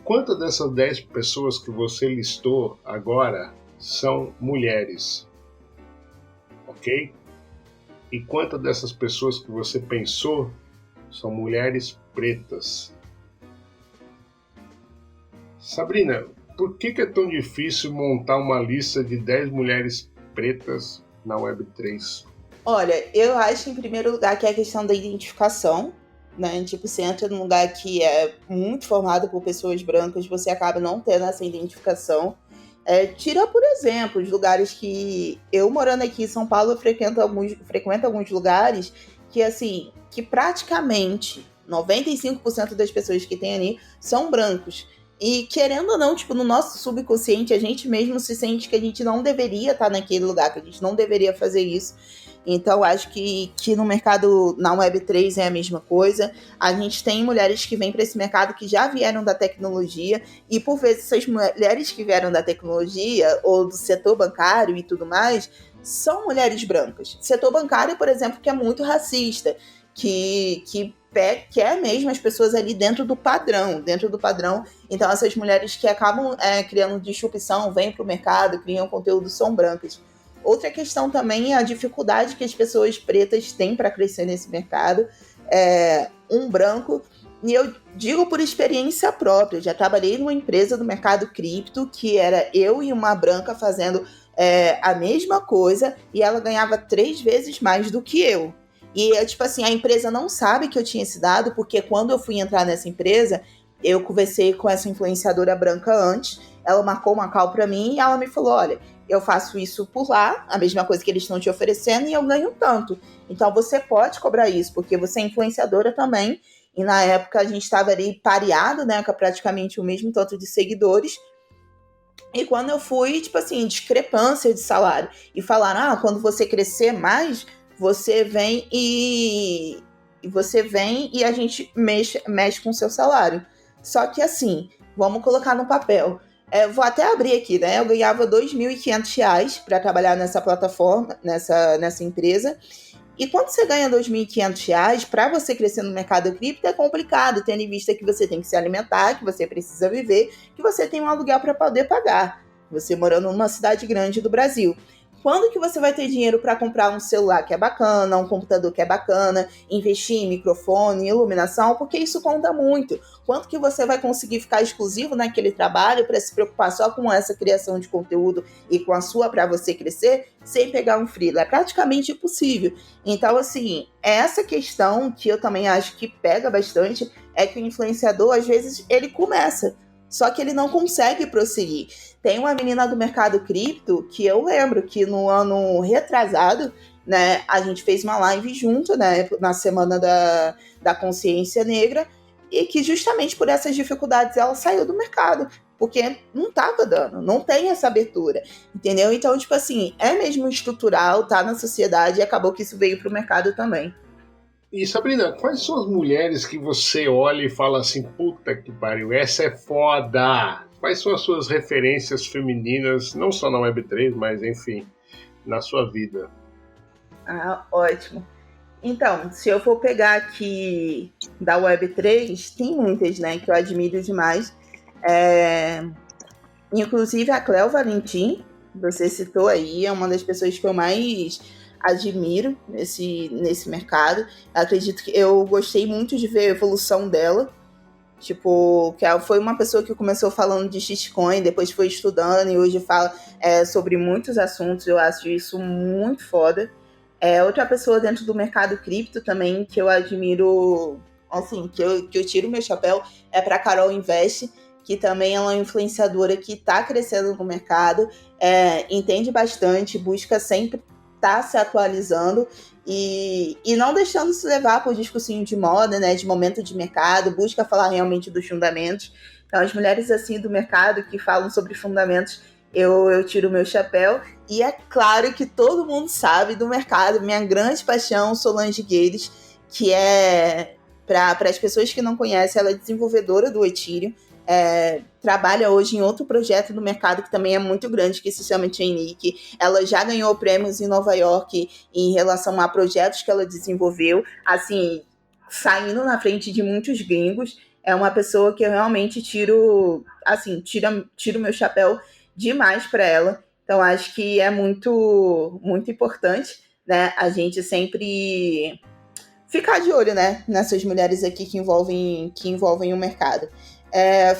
Quantas dessas 10 pessoas que você listou agora são mulheres? Ok? E quantas dessas pessoas que você pensou são mulheres pretas? Sabrina, por que é tão difícil montar uma lista de 10 mulheres pretas na Web3? Olha, eu acho em primeiro lugar que é a questão da identificação, né? Tipo, você entra num lugar que é muito formado por pessoas brancas, você acaba não tendo essa identificação. Tira, por exemplo, os lugares que eu, morando aqui em São Paulo, eu frequento alguns lugares que, assim, que praticamente 95% das pessoas que tem ali são brancos. E querendo ou não, tipo, no nosso subconsciente, a gente mesmo se sente que a gente não deveria estar naquele lugar, que a gente não deveria fazer isso. Então, acho que no mercado, na Web3 é a mesma coisa. A gente tem mulheres que vêm para esse mercado que já vieram da tecnologia, e por vezes essas mulheres que vieram da tecnologia ou do setor bancário e tudo mais, são mulheres brancas. Setor bancário, por exemplo, que é muito racista, que quer mesmo as pessoas ali dentro do padrão. Então, essas mulheres que acabam criando disrupção, vêm para o mercado, criam conteúdo, são brancas. Outra questão também é a dificuldade que as pessoas pretas têm para crescer nesse mercado. Um branco, e eu digo por experiência própria, já trabalhei numa empresa do mercado cripto, que era eu e uma branca fazendo a mesma coisa, e ela ganhava 3 vezes mais do que eu. E, tipo assim, a empresa não sabe que eu tinha esse dado, porque quando eu fui entrar nessa empresa, eu conversei com essa influenciadora branca antes, ela marcou uma call pra mim e ela me falou, olha, eu faço isso por lá, a mesma coisa que eles estão te oferecendo, e eu ganho tanto. Então você pode cobrar isso, porque você é influenciadora também, e na época a gente estava ali pareado, né, com praticamente o mesmo tanto de seguidores. E quando eu fui, tipo assim, discrepância de salário, e falaram, quando você crescer mais, você vem e a gente mexe com o seu salário. Só que assim, vamos colocar no papel. Vou até abrir aqui, né? Eu ganhava R$ 2.500 para trabalhar nessa plataforma, nessa empresa. E quando você ganha R$ 2.500, para você crescer no mercado cripto é complicado, tendo em vista que você tem que se alimentar, que você precisa viver, que você tem um aluguel para poder pagar. Você morando numa cidade grande do Brasil. Quando que você vai ter dinheiro para comprar um celular que é bacana, um computador que é bacana, investir em microfone, iluminação, porque isso conta muito. Quanto que você vai conseguir ficar exclusivo naquele trabalho para se preocupar só com essa criação de conteúdo e com a sua para você crescer, sem pegar um freela? É praticamente impossível. Então, assim, essa questão que eu também acho que pega bastante é que o influenciador, às vezes, ele começa, só que ele não consegue prosseguir. Tem uma menina do mercado cripto que eu lembro que no ano retrasado, né, a gente fez uma live junto, né, na semana da consciência negra, e que justamente por essas dificuldades ela saiu do mercado, porque não estava dando, não tem essa abertura, entendeu? Então, tipo assim, é mesmo estrutural, tá na sociedade, e acabou que isso veio pro mercado também. E Sabrina, quais são as mulheres que você olha e fala assim, puta que pariu, essa é foda? Quais são as suas referências femininas, não só na Web3, mas enfim, na sua vida? Ótimo. Então, se eu for pegar aqui da Web3, tem muitas, né, que eu admiro demais. Inclusive a Cléo Valentim, você citou aí, é uma das pessoas que eu mais admiro nesse mercado. Eu acredito que eu gostei muito de ver a evolução dela. Tipo, que ela foi uma pessoa que começou falando de shitcoin, depois foi estudando e hoje fala sobre muitos assuntos. Eu acho isso muito foda. Outra pessoa dentro do mercado cripto também que eu admiro, assim, que eu tiro meu chapéu, é para Carol Invest, que também é uma influenciadora que está crescendo no mercado, entende bastante, busca sempre estar se atualizando e não deixando se levar por discursinho de moda, né, de momento de mercado, busca falar realmente dos fundamentos. Então, as mulheres assim do mercado que falam sobre fundamentos, eu tiro o meu chapéu. E é claro que todo mundo sabe do mercado, minha grande paixão, Solange Guedes, que para as pessoas que não conhecem, ela é desenvolvedora do Ethereum, trabalha hoje em outro projeto do mercado que também é muito grande, que se chama Chainlink. Ela já ganhou prêmios em Nova York em relação a projetos que ela desenvolveu, assim, saindo na frente de muitos gringos. É uma pessoa que eu realmente tiro meu chapéu demais para ela. Então, acho que é muito, muito importante, né, a gente sempre ficar de olho, né, nessas mulheres aqui que envolvem o mercado.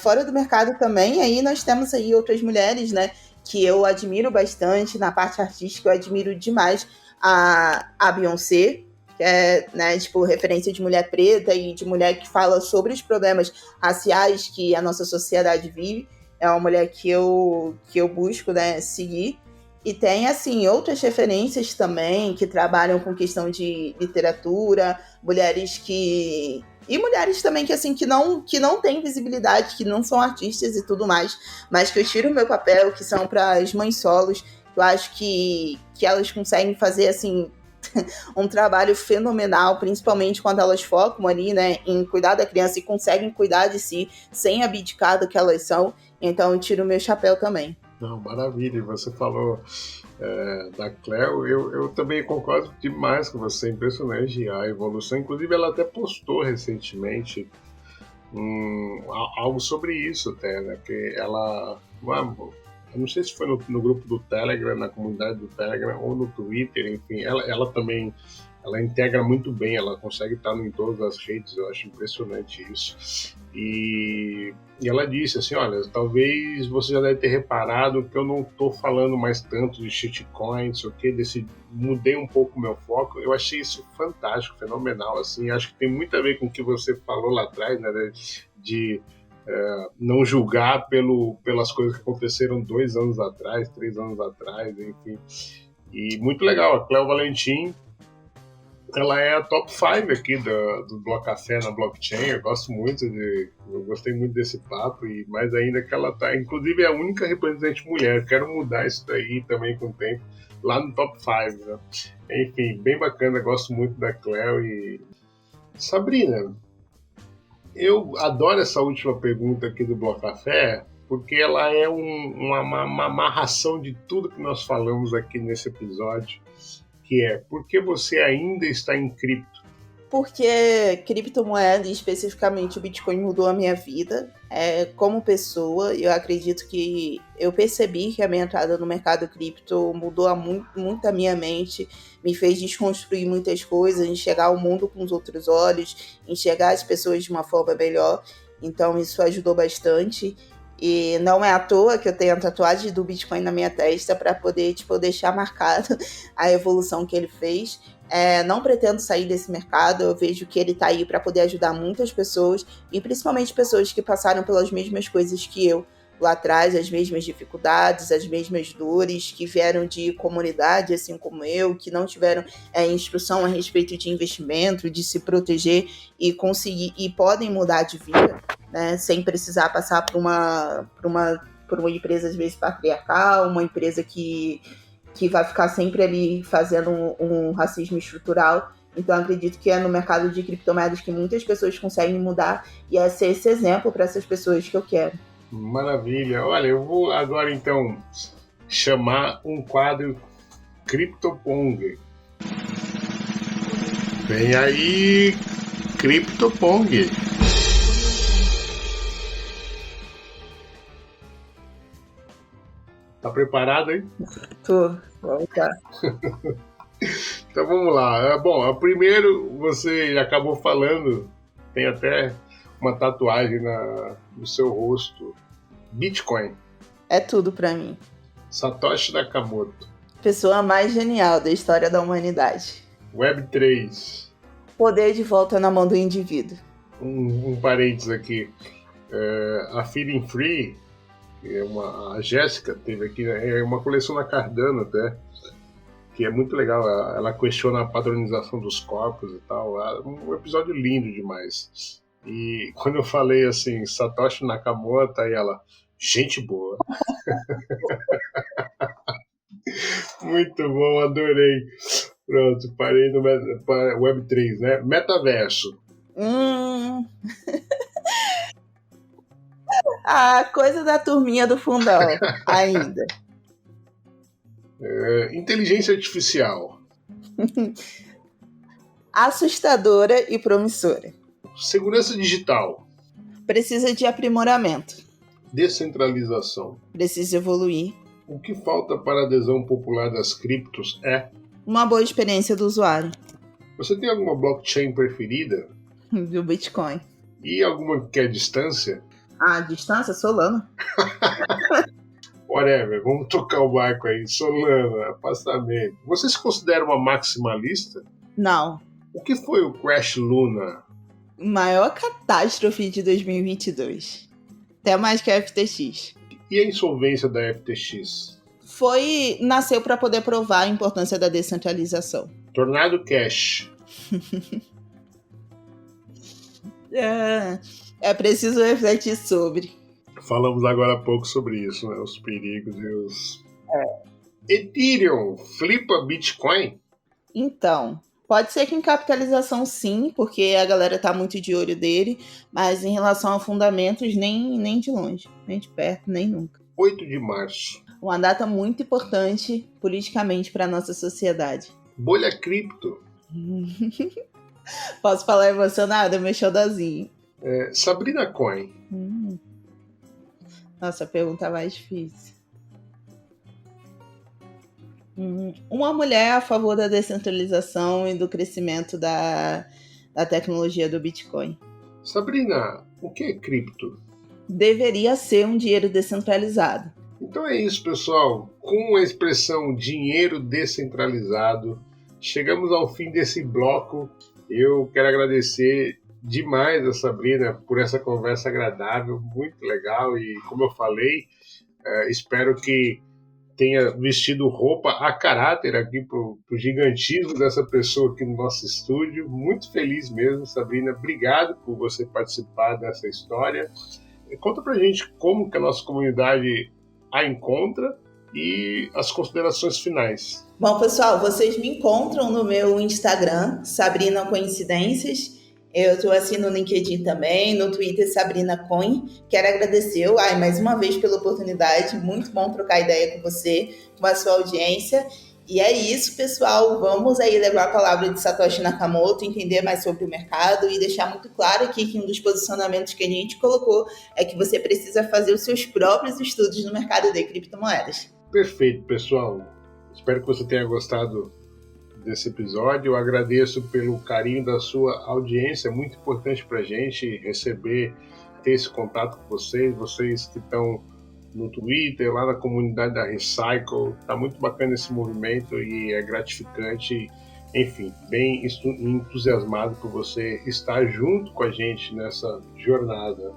Fora do mercado também, aí nós temos aí outras mulheres, né, que eu admiro bastante. Na parte artística, eu admiro demais a Beyoncé, que é, né, tipo, referência de mulher preta e de mulher que fala sobre os problemas raciais que a nossa sociedade vive. É uma mulher que eu busco, né, seguir. E tem, assim, outras referências também que trabalham com questão de literatura, mulheres que... E mulheres também que, assim, que não têm visibilidade, que não são artistas e tudo mais, mas que eu tiro o meu papel, que são para as mães solos. Eu acho que elas conseguem fazer, assim, um trabalho fenomenal, principalmente quando elas focam ali, né, em cuidar da criança e conseguem cuidar de si sem abdicar do que elas são. Então eu tiro o meu chapéu também. Não, maravilha. Você falou da Cleo, eu também concordo demais com você, impressionante a evolução. Inclusive ela até postou recentemente algo sobre isso até, né, que ela... Eu não sei se foi no grupo do Telegram, na comunidade do Telegram ou no Twitter, enfim, ela também, ela integra muito bem, ela consegue estar em todas as redes, eu acho impressionante isso. E ela disse assim, olha, talvez você já deve ter reparado que eu não estou falando mais tanto de shitcoins, mudei um pouco o meu foco. Eu achei isso fantástico, fenomenal, assim, acho que tem muito a ver com o que você falou lá atrás, né, de não julgar pelas coisas que aconteceram 2 anos atrás, 3 anos atrás, enfim. E muito legal, a Cleo Valentim, ela é a top 5 aqui do Bloco Café na blockchain. Eu gostei muito desse papo, e mais ainda que ela tá, inclusive é a única representante mulher. Quero mudar isso daí também com o tempo, lá no top 5, né? Enfim, bem bacana, gosto muito da Cleo. E Sabrina, eu adoro essa última pergunta aqui do Bloco Café, porque ela é uma amarração de tudo que nós falamos aqui nesse episódio, que é: por que você ainda está em cripto? Porque criptomoeda, especificamente o Bitcoin, mudou a minha vida como pessoa. Eu acredito que eu percebi que a minha entrada no mercado cripto mudou muito a minha mente, me fez desconstruir muitas coisas, enxergar o mundo com os outros olhos, enxergar as pessoas de uma forma melhor. Então isso ajudou bastante. E não é à toa que eu tenho a tatuagem do Bitcoin na minha testa para poder deixar marcado a evolução que ele fez. Não pretendo sair desse mercado, eu vejo que ele está aí para poder ajudar muitas pessoas, e principalmente pessoas que passaram pelas mesmas coisas que eu lá atrás, as mesmas dificuldades, as mesmas dores, que vieram de comunidade, assim como eu, que não tiveram instrução a respeito de investimento, de se proteger e conseguir, e podem mudar de vida, né, sem precisar passar por uma empresa, às vezes, patriarcal, uma empresa que vai ficar sempre ali fazendo um racismo estrutural. Então, acredito que é no mercado de criptomoedas que muitas pessoas conseguem mudar, e é ser esse exemplo para essas pessoas que eu quero. Maravilha. Olha, eu vou agora, então, chamar um quadro CryptoPong. Vem aí, CryptoPong. Tá preparado, hein? Tô. Vamos lá. Então vamos lá. Bom, primeiro você acabou falando, tem até uma tatuagem no seu rosto. Bitcoin. É tudo pra mim. Satoshi Nakamoto. Pessoa mais genial da história da humanidade. Web3. Poder de volta na mão do indivíduo. Um parênteses aqui. A Feeling Free, a Jéssica teve aqui, é uma coleção na Cardano até, que é muito legal. Ela questiona a padronização dos corpos e tal. Um episódio lindo demais. E quando eu falei assim, Satoshi Nakamoto, aí ela, gente boa. Muito bom, adorei. Pronto, parei no Web3, né? Metaverso. A coisa da turminha do fundão, ainda. Inteligência artificial. Assustadora e promissora. Segurança digital. Precisa de aprimoramento. Descentralização. Precisa evoluir. O que falta para a adesão popular das criptos é uma boa experiência do usuário. Você tem alguma blockchain preferida? Do Bitcoin. E alguma que é distância? Distância? Solana. Whatever, vamos tocar o barco aí. Solana, afastamento. Você se considera uma maximalista? Não. O que foi o Crash Luna? Maior catástrofe de 2022. Até mais que a FTX. E a insolvência da FTX? Nasceu para poder provar a importância da descentralização. Tornado Cash. É preciso refletir sobre. Falamos agora há pouco sobre isso, né? Os perigos e os... Ethereum flipa Bitcoin? Então, pode ser que em capitalização sim, porque a galera tá muito de olho dele, mas em relação a fundamentos, nem de longe, nem de perto, nem nunca. 8 de março. Uma data muito importante politicamente para nossa sociedade. Bolha cripto. Posso falar emocionada? Meu xodózinho. Sabrina Coin. Nossa, a pergunta mais difícil. Uma mulher a favor da descentralização e do crescimento da tecnologia do Bitcoin. Sabrina, o que é cripto? Deveria ser um dinheiro descentralizado. Então é isso, pessoal. Com a expressão dinheiro descentralizado, chegamos ao fim desse bloco. Eu quero agradecer demais a Sabrina por essa conversa agradável, muito legal. E como eu falei, espero que tenha vestido roupa a caráter aqui pro gigantismo dessa pessoa aqui no nosso estúdio. Muito feliz mesmo, Sabrina. Obrigado por você participar dessa história. Conta pra gente como que a nossa comunidade a encontra e as considerações finais. Bom, pessoal, vocês me encontram no meu Instagram, Sabrina Coincidências. Eu estou assim no LinkedIn também, no Twitter, Sabrina Coin. Quero agradecer, mais uma vez pela oportunidade. Muito bom trocar ideia com você, com a sua audiência. E é isso, pessoal. Vamos aí levar a palavra de Satoshi Nakamoto, entender mais sobre o mercado e deixar muito claro aqui que um dos posicionamentos que a gente colocou é que você precisa fazer os seus próprios estudos no mercado de criptomoedas. Perfeito, pessoal. Espero que você tenha gostado desse episódio. Eu agradeço pelo carinho da sua audiência. É muito importante para a gente ter esse contato com vocês que estão no Twitter, lá na comunidade da Recycle. Tá muito bacana esse movimento e é gratificante. Enfim, bem entusiasmado por você estar junto com a gente nessa jornada.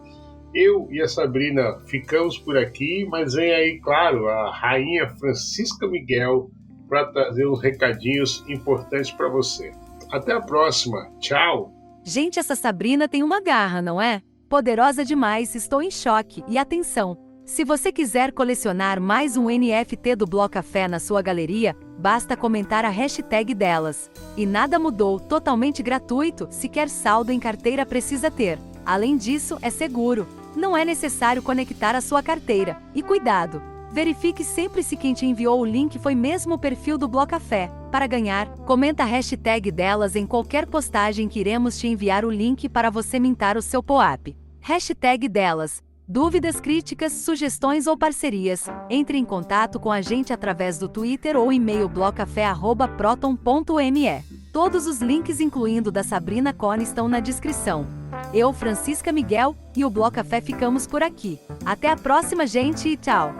Eu e a Sabrina ficamos por aqui, mas vem aí, claro, a rainha Francisca Miguel para trazer uns recadinhos importantes para você. Até a próxima. Tchau! Gente, essa Sabrina tem uma garra, não é? Poderosa demais, estou em choque. E atenção! Se você quiser colecionar mais um NFT do Blocafé na sua galeria, basta comentar a hashtag delas. E nada mudou, totalmente gratuito, sequer saldo em carteira precisa ter. Além disso, é seguro. Não é necessário conectar a sua carteira. E cuidado! Verifique sempre se quem te enviou o link foi mesmo o perfil do Blocafé. Para ganhar, comenta a hashtag delas em qualquer postagem que iremos te enviar o link para você mintar o seu POAP. Hashtag delas. Dúvidas, críticas, sugestões ou parcerias? Entre em contato com a gente através do Twitter ou e-mail blocafé@proton.me. Todos os links, incluindo da Sabrina Coin, estão na descrição. Eu, Francisca Miguel, e o Blocafé ficamos por aqui. Até a próxima, gente, e tchau!